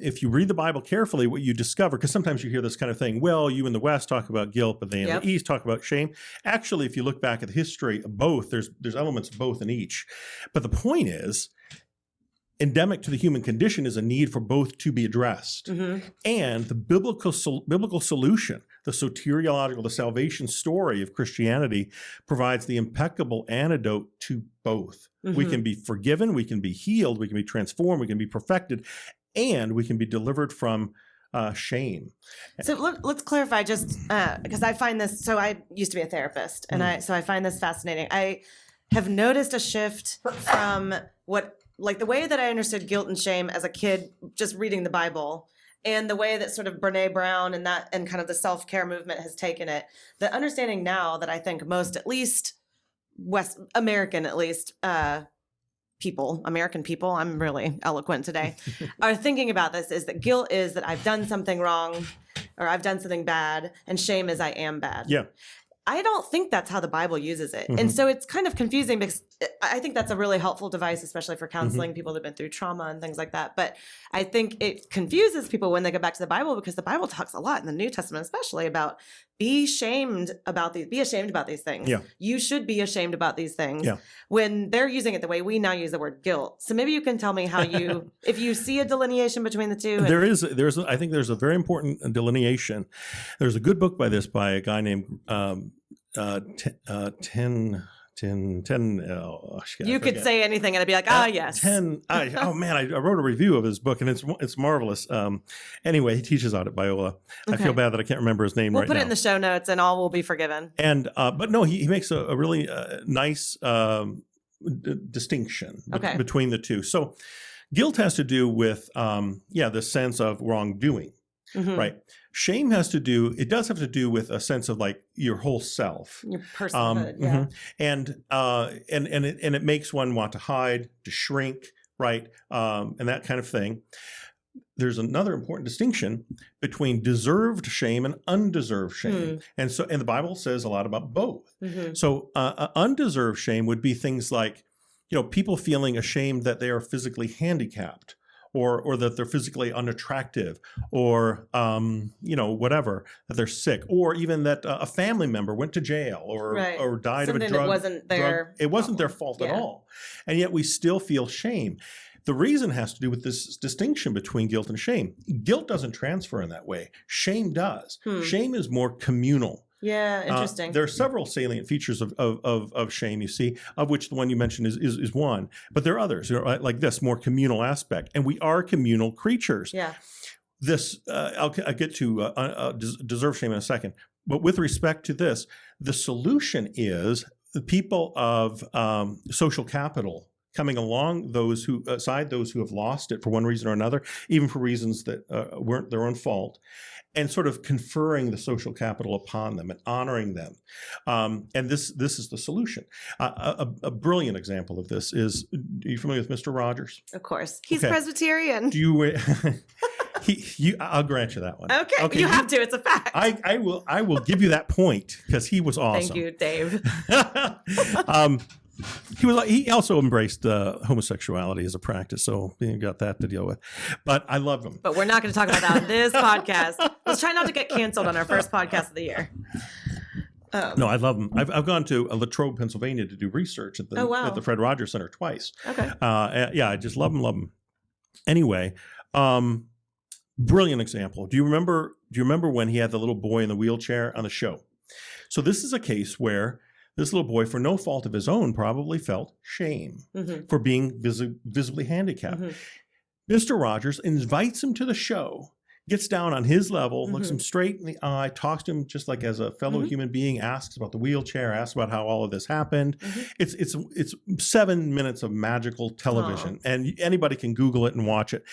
S3: if you read the Bible carefully, what you discover, because sometimes you hear this kind of thing, well, you in the West talk about guilt, but they in the East talk about shame. Actually, if you look back at the history of both, there's elements of both in each. But the point is, endemic to the human condition is a need for both to be addressed. And the biblical solution, the soteriological, the salvation story of Christianity, provides the impeccable antidote to both. We can be forgiven, we can be healed, we can be transformed, we can be perfected, and we can be delivered from shame.
S1: So let's clarify just because I find this, so I used to be a therapist, and I find this fascinating. I have noticed a shift from the way that I understood guilt and shame as a kid, just reading the Bible, and the way that sort of Brene Brown and kind of the self-care movement has taken it, the understanding now that I think most, at least West American, at least American people, I'm really eloquent today, are thinking about this is that guilt is that I've done something wrong or I've done something bad, and shame is I am bad.
S3: Yeah.
S1: I don't think that's how the Bible uses it. And so it's kind of confusing because I think that's a really helpful device, especially for counseling people that have been through trauma and things like that. But I think it confuses people when they go back to the Bible, because the Bible talks a lot in the New Testament, especially about be ashamed about these things.
S3: Yeah.
S1: You should be ashamed about these things.
S3: Yeah.
S1: When they're using it the way we now use the word guilt. So maybe you can tell me how you, if you see a delineation between the two.
S3: I think there's a very important delineation. There's a good book by a guy named
S1: you could say anything and I'd be like, yes.
S3: I wrote a review of his book and it's marvelous. Anyway, he teaches out at Biola. Okay. I feel bad that I can't remember his name right now.
S1: We'll put it in the show notes and all will be forgiven.
S3: And but no, he makes a really nice distinction between the two. So guilt has to do with the sense of wrongdoing, right? Shame does have to do with a sense of like your whole self,
S1: your personhood,
S3: and it makes one want to hide, to shrink, right, and that kind of thing. There's another important distinction between deserved shame and undeserved shame, and the Bible says a lot about both. So undeserved shame would be things like, people feeling ashamed that they are physically handicapped. Or that they're physically unattractive, or whatever, that they're sick, or even that a family member went to jail or died
S1: Something
S3: of a drug.
S1: It wasn't
S3: their fault at all, and yet we still feel shame. The reason has to do with this distinction between guilt and shame. Guilt doesn't transfer in that way. Shame does. Shame is more communal.
S1: Yeah, interesting.
S3: There are several salient features of shame, you see, of which the one you mentioned is one. But there are others, like this more communal aspect. And we are communal creatures.
S1: Yeah.
S3: This, I'll get to deserve shame in a second. But with respect to this, the solution is the people of social capital coming along those who have lost it for one reason or another, even for reasons that weren't their own fault, and sort of conferring the social capital upon them and honoring them. And this is the solution. A brilliant example of this is, are you familiar with Mr. Rogers?
S1: Of course. He's Presbyterian.
S3: Do you... I'll grant you that one.
S1: Okay. You have to. It's a fact.
S3: I will give you that point because he was awesome.
S1: Thank you, Dave.
S3: He also embraced homosexuality as a practice, so you got that to deal with. But I love him.
S1: But we're not going to talk about that on this podcast. Let's try not to get canceled on our first podcast of the year.
S3: No, I love him. I've gone to Latrobe, Pennsylvania to do research at the Fred Rogers Center twice.
S1: Okay.
S3: I just love him. Anyway, brilliant example. Do you remember when he had the little boy in the wheelchair on the show? So this is a case where this little boy, for no fault of his own, probably felt shame for being visibly handicapped. Mr. Rogers invites him to the show, gets down on his level, looks him straight in the eye, talks to him just like as a fellow human being, asks about the wheelchair, asks about how all of this happened. It's 7 minutes of magical television, and anybody can Google it and watch it.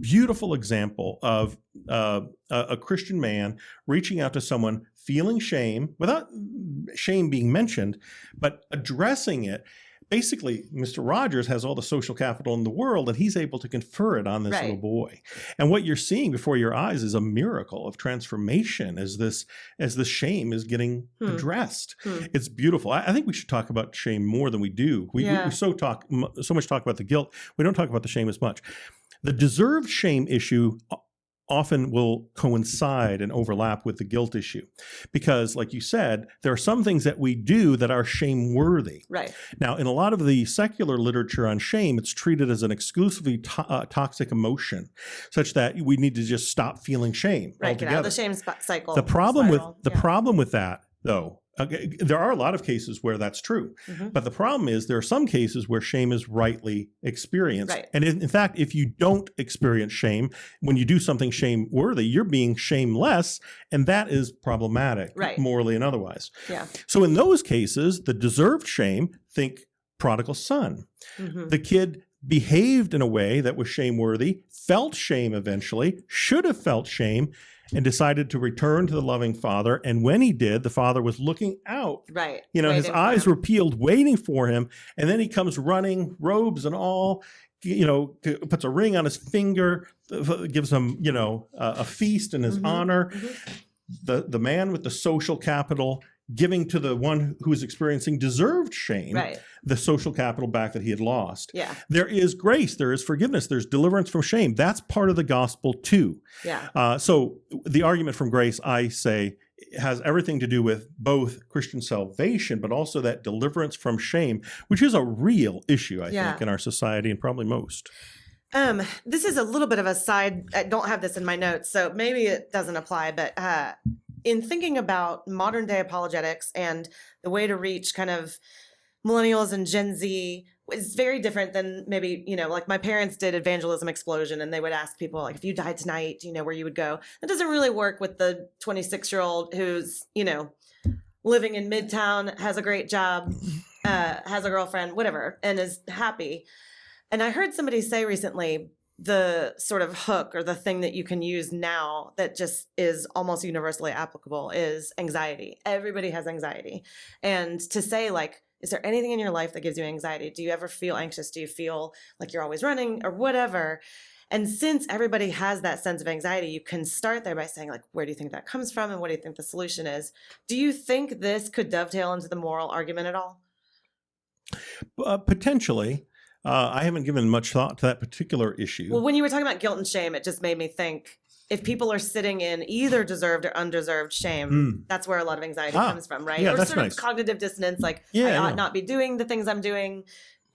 S3: Beautiful example of a Christian man reaching out to someone feeling shame, without shame being mentioned, but addressing it. Basically, Mr. Rogers has all the social capital in the world, and he's able to confer it on this little boy. And what you're seeing before your eyes is a miracle of transformation as this shame is getting addressed. It's beautiful. I think we should talk about shame more than we do. We so much talk about the guilt. We don't talk about the shame as much. The deserved shame issue often will coincide and overlap with the guilt issue. Because, like you said, there are some things that we do that are shame-worthy.
S1: Right.
S3: Now, in a lot of the secular literature on shame, it's treated as an exclusively toxic emotion, such that we need to just stop feeling shame altogether.
S1: Get out of the shame cycle.
S3: The problem with that, though, there are a lot of cases where that's true, but the problem is there are some cases where shame is rightly experienced.
S1: Right.
S3: And in fact, if you don't experience shame, when you do something shame-worthy, you're being shameless, and that is problematic, morally and otherwise.
S1: Yeah.
S3: So in those cases, the deserved shame, think prodigal son. The kid behaved in a way that was shameworthy, felt shame eventually, should have felt shame, and decided to return to the loving Father. And when he did, the Father was looking out.
S1: Right.
S3: You know, his
S1: Waiting for
S3: eyes
S1: him.
S3: were peeled, waiting for him. And then he comes running, robes and all, you know, puts a ring on his finger, gives him, you know, a feast in his honor. The man with the social capital giving to the one who is experiencing deserved shame,
S1: Right.
S3: the social capital back that he had lost.
S1: Yeah.
S3: There is grace, there is forgiveness, there's deliverance from shame. That's part of the gospel too.
S1: Yeah.
S3: So the argument from grace, I say, has everything to do with both Christian salvation, but also that deliverance from shame, which is a real issue, I think, in our society and probably most.
S1: This is a little bit of a side. I don't have this in my notes, so maybe it doesn't apply. But in thinking about modern day apologetics and the way to reach kind of millennials and Gen Z is very different than maybe, you know, like my parents did Evangelism Explosion, and they would ask people, like, if you died tonight, do you know where you would go? That doesn't really work with the 26-year-old who's, you know, living in Midtown, has a great job, has a girlfriend, whatever, and is happy. And I heard somebody say recently, the sort of hook or the thing that you can use now that just is almost universally applicable is anxiety. Everybody has anxiety. And to say, like, is there anything in your life that gives you anxiety? Do you ever feel anxious? Do you feel like you're always running or whatever? And since everybody has that sense of anxiety, you can start there by saying, like, where do you think that comes from? And what do you think the solution is? Do you think this could dovetail into the moral argument at all?
S3: Potentially. I haven't given much thought to that particular issue.
S1: Well, when you were talking about guilt and shame, it just made me think, if people are sitting in either deserved or undeserved shame, that's where a lot of anxiety comes from, right?
S3: Yeah,
S1: or
S3: that's
S1: sort
S3: nice.
S1: of cognitive dissonance, like, I ought not be doing the things I'm doing.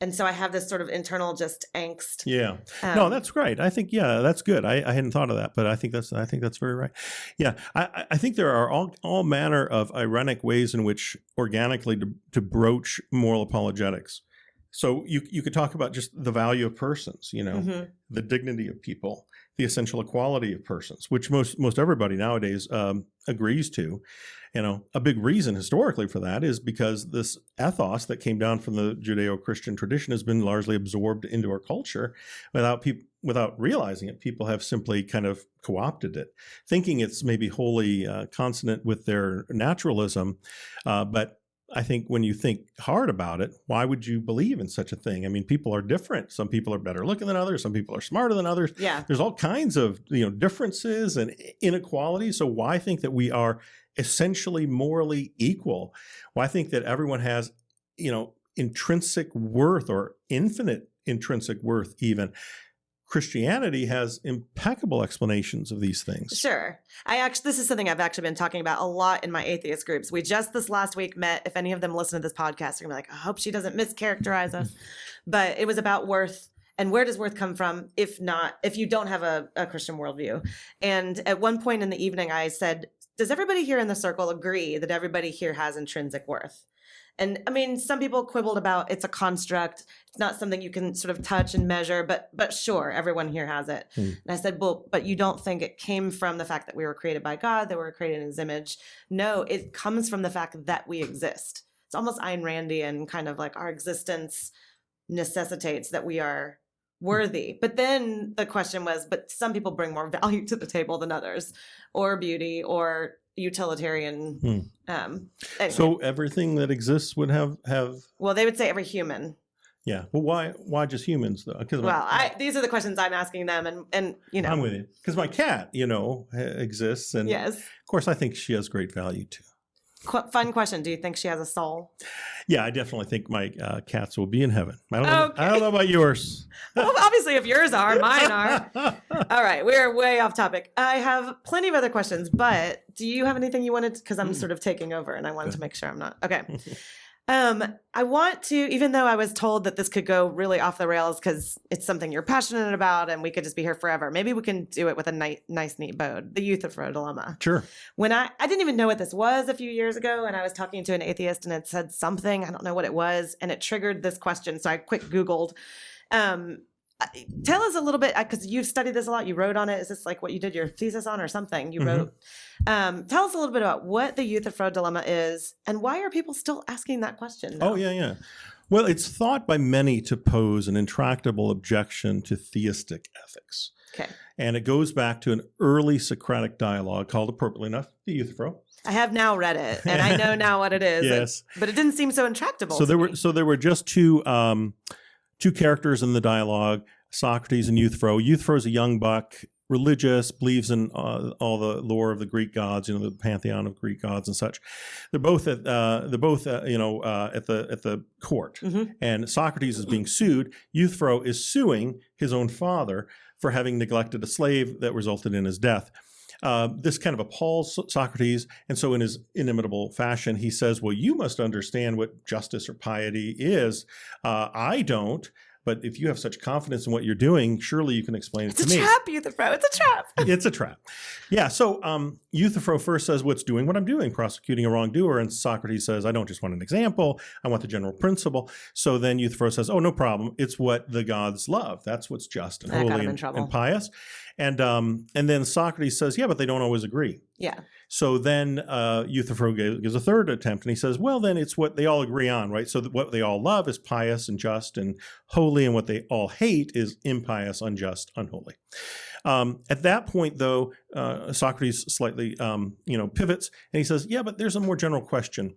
S1: And so I have this sort of internal just angst.
S3: Yeah. No, that's great. I think, that's good. I hadn't thought of that, but I think that's very right. Yeah. I think there are all manner of ironic ways in which organically to broach moral apologetics. So you could talk about just the value of persons, you know, the dignity of people, the essential equality of persons, which most everybody nowadays agrees to. You know, a big reason historically for that is because this ethos that came down from the Judeo-Christian tradition has been largely absorbed into our culture without realizing it. People have simply kind of co-opted it, thinking it's maybe wholly consonant with their naturalism, but I think when you think hard about it, why would you believe in such a thing? I mean, people are different. Some people are better looking than others. Some people are smarter than others.
S1: Yeah.
S3: There's all kinds of, you know, differences and inequalities. So why think that we are essentially morally equal? Why think that everyone has, you know, intrinsic worth or infinite intrinsic worth even? Christianity has impeccable explanations of these things.
S1: Sure. This is something I've actually been talking about a lot in my atheist groups. We just this last week met, if any of them listen to this podcast, they're going to be like, I hope she doesn't mischaracterize us. But it was about worth and where does worth come from if you don't have a Christian worldview. And at one point in the evening, I said, does everybody here in the circle agree that everybody here has intrinsic worth? And I mean, some people quibbled about it's a construct. It's not something you can sort of touch and measure, but sure, everyone here has it. And I said, well, but you don't think it came from the fact that we were created by God, that we were created in his image? No, it comes from the fact that we exist. It's almost Ayn Randian, kind of like our existence necessitates that we are worthy. But then the question was, but some people bring more value to the table than others, or beauty, or utilitarian. Anyway.
S3: So everything that exists would have.
S1: Well, they would say every human.
S3: Yeah. Well, why just humans though?
S1: These are the questions I'm asking them, and you know,
S3: I'm with you because my cat, you know, exists, and
S1: yes,
S3: of course, I think she has great value too.
S1: Fun question. Do you think she has a soul?
S3: Yeah, I definitely think my cats will be in heaven. I don't know about yours.
S1: Well, obviously, if yours are, mine are. All right, we're way off topic. I have plenty of other questions, but do you have anything you wanted? Because I'm sort of taking over, and I wanted to make sure I'm not. Okay. I want to, even though I was told that this could go really off the rails because it's something you're passionate about and we could just be here forever. Maybe we can do it with a nice, neat bow. The Euthyphro dilemma.
S3: Sure.
S1: When I didn't even know what this was a few years ago, and I was talking to an atheist and it said something, I don't know what it was, and it triggered this question. So I quick Googled. Tell us a little bit, because you've studied this a lot. You wrote on it. Is this like what you did your thesis on or something? You wrote. Tell us a little bit about what the Euthyphro dilemma is and why are people still asking that question now?
S3: Oh, yeah. Well, it's thought by many to pose an intractable objection to theistic ethics.
S1: Okay.
S3: And it goes back to an early Socratic dialogue called, appropriately enough, the Euthyphro.
S1: I have now read it, and I know now what it is.
S3: Yes.
S1: But it didn't seem so intractable.
S3: So there were just two characters in the dialogue, Socrates and Euthyphro. Euthyphro is a young buck, religious, believes in all the lore of the Greek gods, the pantheon of Greek gods and such. They're both at the court, and Socrates is being sued. Euthyphro is suing his own father for having neglected a slave that resulted in his death. This kind of appalls Socrates, and so in his inimitable fashion, he says, well, you must understand what justice or piety is. I don't. But if you have such confidence in what you're doing, surely you can explain it to me.
S1: It's a trap, Euthyphro. It's a trap.
S3: It's a trap. Yeah. So Euthyphro first says, what's doing what I'm doing, prosecuting a wrongdoer. And Socrates says, I don't just want an example. I want the general principle. So then Euthyphro says, oh, no problem. It's what the gods love. That's what's just and holy and pious. And then Socrates says, yeah, but they don't always agree.
S1: Yeah.
S3: So then Euthyphro gives a third attempt, and he says, well, then it's what they all agree on, right? So what they all love is pious and just and holy, and what they all hate is impious, unjust, unholy. At that point, though, Socrates slightly, pivots, and he says, yeah, but there's a more general question.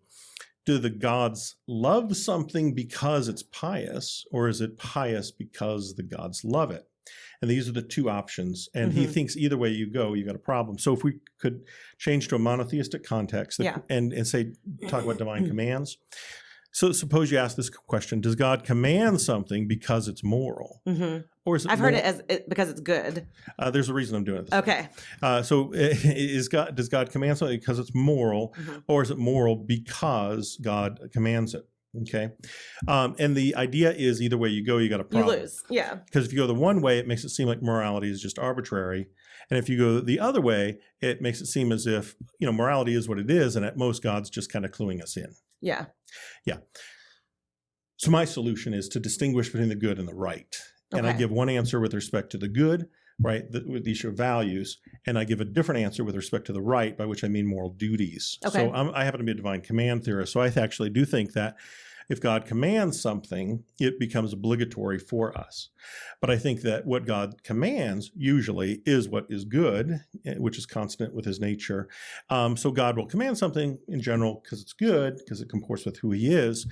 S3: Do the gods love something because it's pious, or is it pious because the gods love it? And these are the two options. And he thinks either way you go, you got a problem. So if we could change to a monotheistic context and say, talk about divine commands. So suppose you ask this question, does God command something because it's moral? Or is it
S1: heard it as because it's good.
S3: There's a reason I'm doing it.
S1: Okay.
S3: Does God command something because it's moral, or is it moral because God commands it? Okay. And the idea is either way you go, you got a problem.
S1: You lose. Yeah.
S3: Because if you go the one way, it makes it seem like morality is just arbitrary. And if you go the other way, it makes it seem as if, morality is what it is. And at most, God's just kind of cluing us in.
S1: Yeah.
S3: Yeah. So my solution is to distinguish between the good and the right. And I give one answer with respect to the good, right, with the issue of values. And I give a different answer with respect to the right, by which I mean moral duties.
S1: Okay.
S3: So I happen to be a divine command theorist. So I actually do think that if God commands something, it becomes obligatory for us. But I think that what God commands usually is what is good, which is consonant with his nature. So God will command something in general because it's good, because it comports with who he is.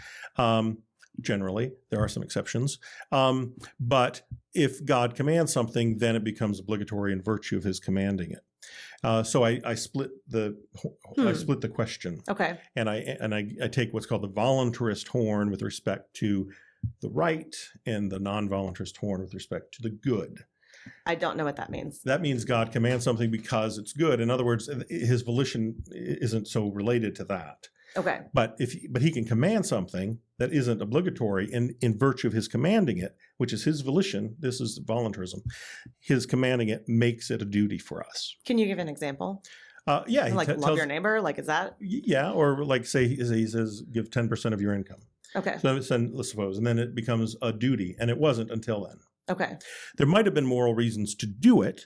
S3: Generally, there are some exceptions. But if God commands something, then it becomes obligatory in virtue of his commanding it. So I split the question.
S1: Okay.
S3: And I take what's called the voluntarist horn with respect to the right, and the non-voluntarist horn with respect to the good.
S1: I don't know what that means.
S3: That means God commands something because it's good. In other words, his volition isn't so related to that.
S1: Okay.
S3: But he can command something that isn't obligatory in virtue of his commanding it, which is his volition. This is voluntarism. His commanding it makes it a duty for us.
S1: Can you give an example?
S3: Yeah.
S1: Love your neighbor? Like, is that?
S3: Yeah. Or like say he says, give 10% of your income.
S1: Okay.
S3: So let's suppose, and then it becomes a duty, and it wasn't until then.
S1: Okay.
S3: There might have been moral reasons to do it,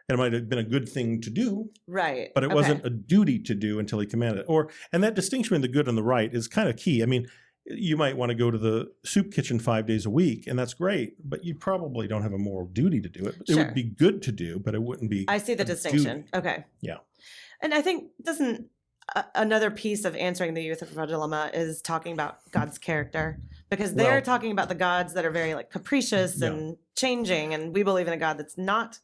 S3: and it might have been a good thing to do.
S1: Right.
S3: But it wasn't a duty to do until he commanded it. And that distinction between the good and the right is kind of key. I mean, you might want to go to the soup kitchen 5 days a week, and that's great, but you probably don't have a moral duty to do it. It would be good to do, but it wouldn't be.
S1: I see the distinction.
S3: Duty.
S1: Okay.
S3: Yeah.
S1: And I think another piece of answering the Euthyphro dilemma is talking about God's character, because they're talking about the gods that are very capricious and changing, and we believe in a God that's not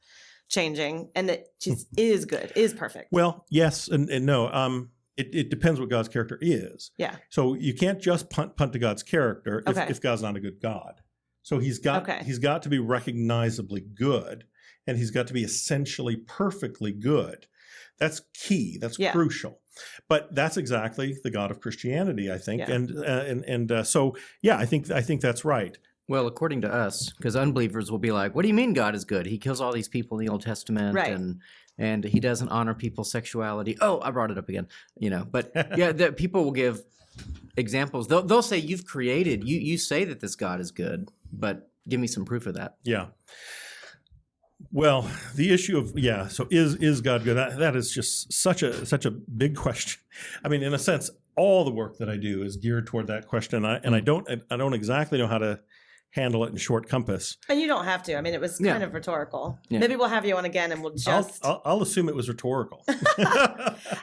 S1: changing and that just is good, is perfect.
S3: Well, yes and no. It depends what God's character is.
S1: Yeah.
S3: So you can't just punt to God's character if God's not a good God. So he's got to be recognizably good, and he's got to be essentially perfectly good. That's key. That's crucial. But that's exactly the God of Christianity, I think. Yeah. So I think that's right.
S2: Well, according to us, because unbelievers will be like, what do you mean God is good? He kills all these people in the Old Testament,
S1: right,
S2: and he doesn't honor people's sexuality. Oh, I brought it up again. But the people will give examples. They'll say, you've created, you say that this God is good, but give me some proof of that.
S3: Yeah. Well, the issue of so is God good? That is just such a big question. I mean, in a sense, all the work that I do is geared toward that question. I don't exactly know how to handle it in short compass.
S1: And you don't have to. I mean, it was kind of rhetorical.
S2: Yeah.
S1: Maybe we'll have you on again and we'll just...
S3: I'll assume it was rhetorical.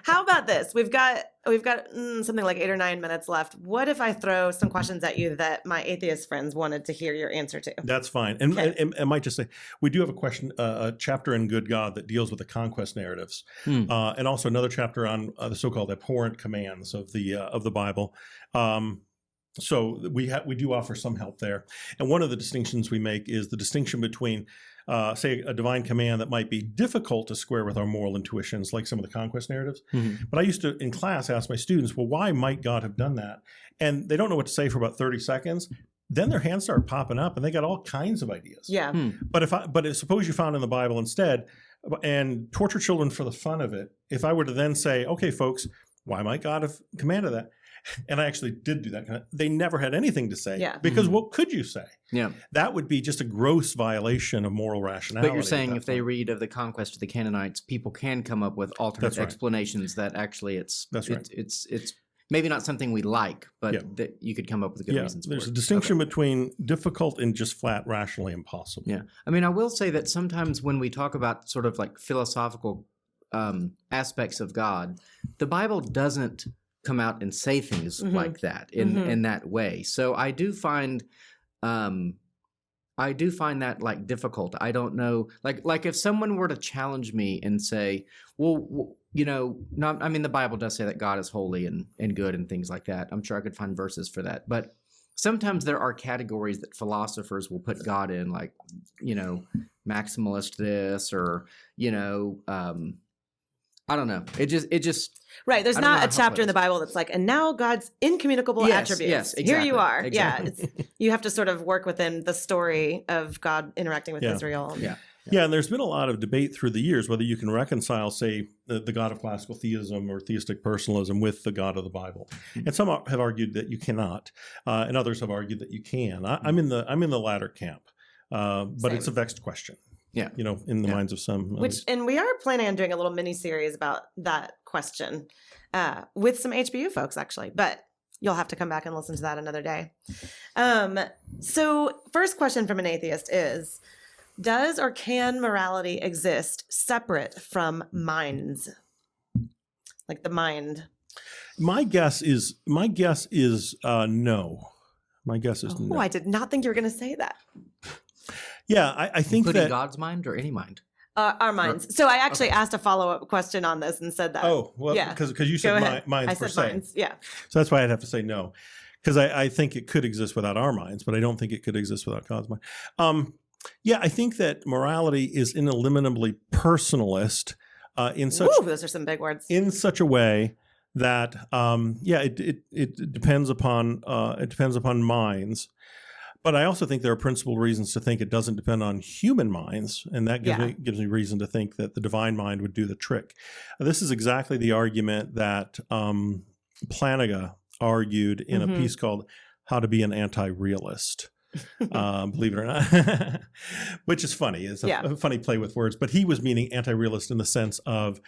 S1: How about this? We've got something like 8 or 9 minutes left. What if I throw some questions at you that my atheist friends wanted to hear your answer to?
S3: That's fine. And I might just say, we do have a question, a chapter in Good God that deals with the conquest narratives, and also another chapter on the so-called abhorrent commands of the Bible. So we do offer some help there. And one of the distinctions we make is the distinction between, say, a divine command that might be difficult to square with our moral intuitions, like some of the conquest narratives. Mm-hmm. But I used to, in class, ask my students, well, why might God have done that? And they don't know what to say for about 30 seconds. Then their hands start popping up and they got all kinds of ideas.
S1: Yeah.
S3: But suppose you found in the Bible instead, and torture children for the fun of it, if I were to then say, okay, folks, why might God have commanded that? And I actually did do that. They never had anything to say because what could you say? Yeah, that would be just a gross violation of moral rationality.
S2: But you're saying if they read of the conquest of the Canaanites, people can come up with alternate explanations that actually it's maybe not something we like, but that you could come up with good reasons for it.
S3: There's a distinction between difficult and just flat rationally impossible.
S2: Yeah, I mean, I will say that sometimes when we talk about sort of like philosophical aspects of God, the Bible doesn't come out and say things like that in that way. So I do find that like difficult. I don't know, like if someone were to challenge me and say, well, you know, I mean, the Bible does say that God is holy and good and things like that. I'm sure I could find verses for that. But sometimes there are categories that philosophers will put God in, like, you know, maximalist this, or, you know, I don't know. It just
S1: right. There's not a chapter in the Bible that's like, and now God's incommunicable attributes.
S2: Yes, exactly.
S1: Here you are.
S2: Exactly.
S1: Yeah, you have to sort of work within the story of God interacting with Israel.
S3: Yeah, and there's been a lot of debate through the years whether you can reconcile, say, the God of classical theism or theistic personalism with the God of the Bible. And some have argued that you cannot, and others have argued that you can. I'm in the latter camp, but it's a vexed question. Yeah, you know, in the minds of some.
S1: And we are planning on doing a little mini series about that question with some HBU folks, actually. But you'll have to come back and listen to that another day. So, first question from an atheist is: does or can morality exist separate from minds, like the mind?
S3: My guess is no. My guess is no.
S1: I did not think you were going to say that.
S3: Yeah, I think
S2: including
S3: that
S2: God's mind or any mind.
S1: Our minds. So I actually asked a follow-up question on this and said that.
S3: Oh, well, because you said minds per se.
S1: Minds, yeah.
S3: So that's why I'd have to say no, because I think it could exist without our minds, but I don't think it could exist without God's mind. Yeah, I think that morality is ineliminably personalist in such.
S1: Ooh, those are some big words.
S3: In such a way that it depends upon minds. But I also think there are principal reasons to think it doesn't depend on human minds, and that gives me reason to think that the divine mind would do the trick. This is exactly the argument that Plantinga argued in a piece called "How to Be an Anti-Realist." Believe it or not, which is funny. It's a funny play with words, but he was meaning anti-realist in the sense of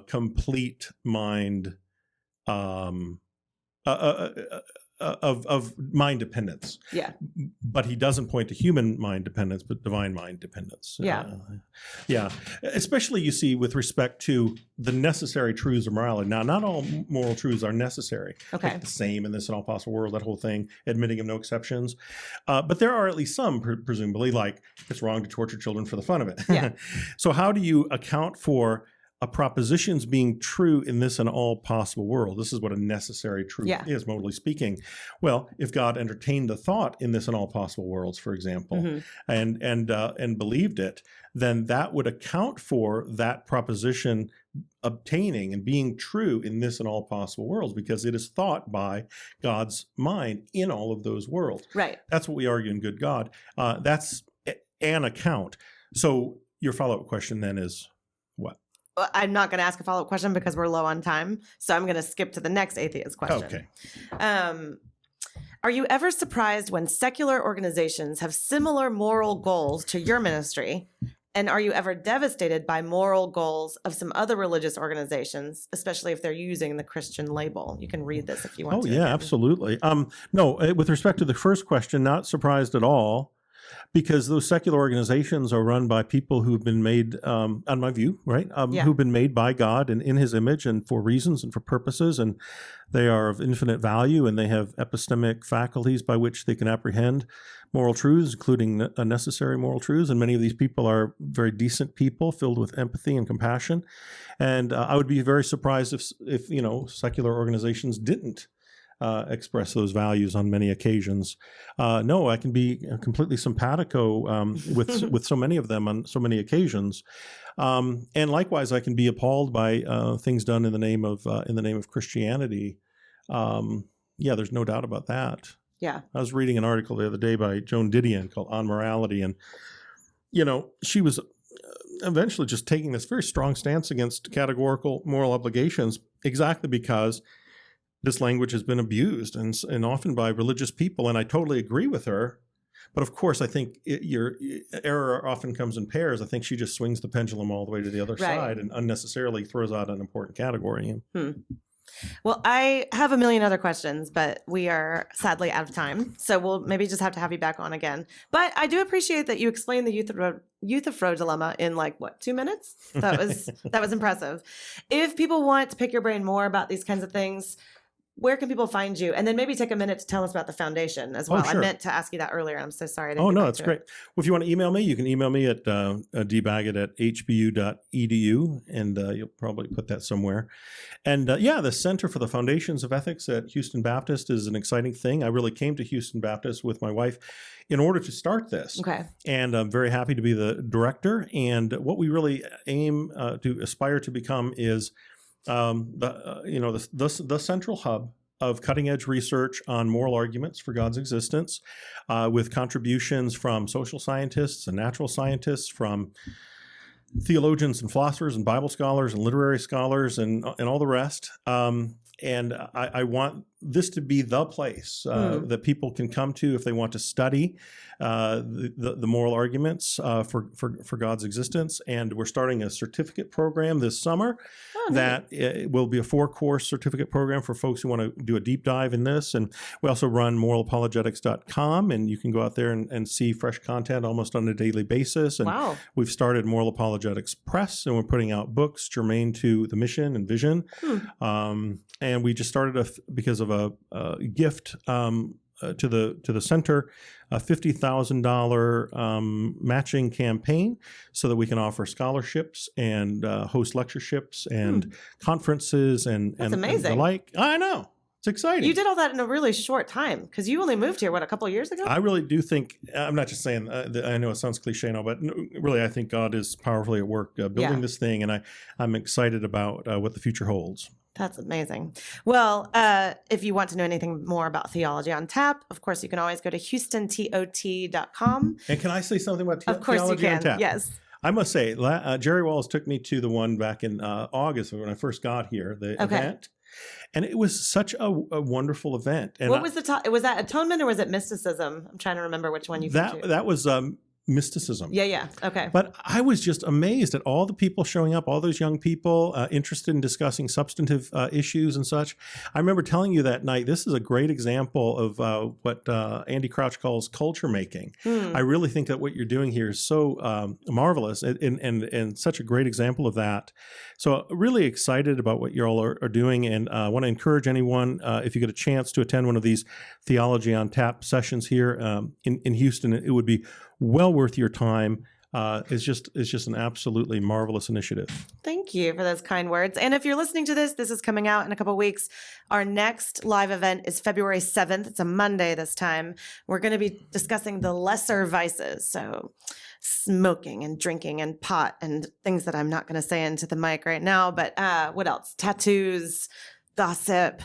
S3: complete mind. Of mind dependence. Yeah. But he doesn't point to human mind dependence, but divine mind dependence. Yeah. Especially, you see, with respect to the necessary truths of morality. Now, not all moral truths are necessary. Okay. Like the same in this and all possible world, that whole thing, admitting of no exceptions. But there are at least some, presumably, like it's wrong to torture children for the fun of it. Yeah. So how do you account for a proposition's being true in this and all possible world? This is what a necessary truth is, modally speaking. Well, if God entertained the thought in this and all possible worlds, for example, and believed it, then that would account for that proposition obtaining and being true in this and all possible worlds, because it is thought by God's mind in all of those worlds. Right. That's what we argue in Good God. That's an account. So your follow-up question then is what?
S1: I'm not going to ask a follow-up question because we're low on time, so I'm going to skip to the next atheist question. Okay. Are you ever surprised when secular organizations have similar moral goals to your ministry, And are you ever devastated by moral goals of some other religious organizations, especially if they're using the Christian label? You can read this if you want
S3: Oh,
S1: to.
S3: yeah,
S1: again.
S3: absolutely. No, with respect to the first question, not surprised at all, because those secular organizations are run by people who've been made, on my view, right,
S1: Yeah.
S3: who've been made by God and in his image and for reasons and for purposes, and they are of infinite value, and they have epistemic faculties by which they can apprehend moral truths, including necessary moral truths. And many of these people are very decent people filled with empathy and compassion. And I would be very surprised if secular organizations didn't express those values on many occasions. No, I can be completely simpatico with so many of them on so many occasions. And likewise, I can be appalled by things done in the name of Christianity. Yeah, there's no doubt about that.
S1: Yeah.
S3: I was reading an article the other day by Joan Didion called On Morality, and she was eventually just taking this very strong stance against categorical moral obligations, exactly because this language has been abused and often by religious people. And I totally agree with her. But of course, I think your error often comes in pairs. I think she just swings the pendulum all the way to the other side and unnecessarily throws out an important category.
S1: Well, I have a million other questions, but we are sadly out of time. So we'll maybe just have to have you back on again. But I do appreciate that you explained the Euthyphro dilemma in 2 minutes? That was impressive. If people want to pick your brain more about these kinds of things, where can people find you? And then maybe take a minute to tell us about the foundation as well.
S3: Oh, sure.
S1: I meant to ask you that earlier. I'm so sorry.
S3: Oh, no, that's great. Well, if you want to email me, you can email me at dbaggett@hbu.edu, and you'll probably put that somewhere. And the Center for the Foundations of Ethics at Houston Baptist is an exciting thing. I really came to Houston Baptist with my wife in order to start this.
S1: Okay.
S3: And I'm very happy to be the director. And what we really aim to aspire to become is the central hub of cutting-edge research on moral arguments for God's existence, with contributions from social scientists and natural scientists, from theologians and philosophers and Bible scholars and literary scholars and all the rest. And I want this to be the place that people can come to if they want to study the moral arguments for God's existence. And we're starting a certificate program this summer that will be a 4-course certificate program for folks who want to do a deep dive in this. And we also run moralapologetics.com, and you can go out there and see fresh content almost on a daily basis. And we've started Moral Apologetics Press, and we're putting out books germane to the mission and vision. And we just started because of a gift to the center, a $50,000 matching campaign, so that we can offer scholarships and host lectureships and conferences and the like. I know. It's exciting.
S1: You did all that in a really short time, because you only moved here, a couple of years ago?
S3: I really do think, I'm not just saying, I know it sounds cliche now, but really I think God is powerfully at work building this thing, and I'm excited about what the future holds.
S1: That's amazing. Well, if you want to know anything more about Theology on Tap, of course, you can always go to houstontot.com.
S3: And can I say something about
S1: Of course
S3: Theology
S1: you can,
S3: on Tap?
S1: yes.
S3: I must say, Jerry Wallace took me to the one back in August when I first got here, the event. And it was such a wonderful event. And
S1: what was the was that atonement or was it mysticism? I'm trying to remember which one you came to.
S3: That was mysticism.
S1: Yeah. Okay.
S3: But I was just amazed at all the people showing up, all those young people interested in discussing substantive issues and such. I remember telling you that night, this is a great example of what Andy Crouch calls culture making. I really think that what you're doing here is so marvelous and such a great example of that. So really excited about what you all are doing, and I want to encourage anyone, if you get a chance to attend one of these Theology on Tap sessions here in Houston, it would be well worth your time. It's just an absolutely marvelous initiative.
S1: Thank you for those kind words. And if you're listening to this is coming out in a couple of weeks. Our next live event is February 7th. It's a Monday this time. We're going to be discussing the lesser vices. So smoking and drinking and pot and things that I'm not going to say into the mic right now. But what else? Tattoos, gossip,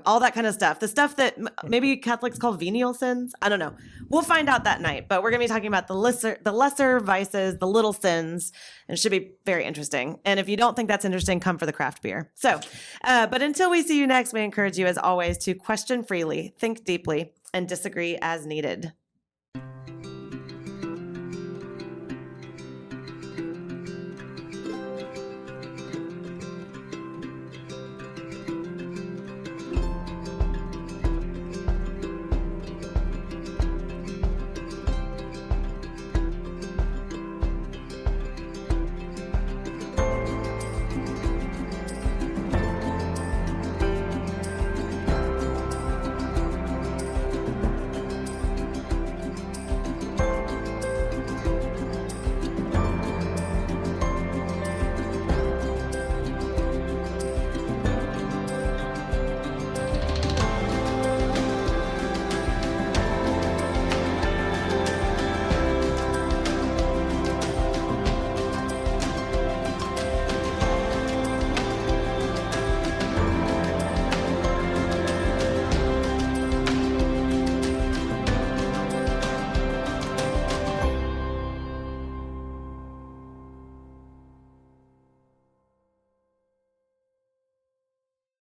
S1: all that kind of stuff. The stuff that maybe Catholics call venial sins. I don't know. We'll find out that night. But we're going to be talking about the lesser vices, the little sins, and it should be very interesting. And if you don't think that's interesting, come for the craft beer. So, but until we see you next, we encourage you, as always, to question freely, think deeply, and disagree as needed.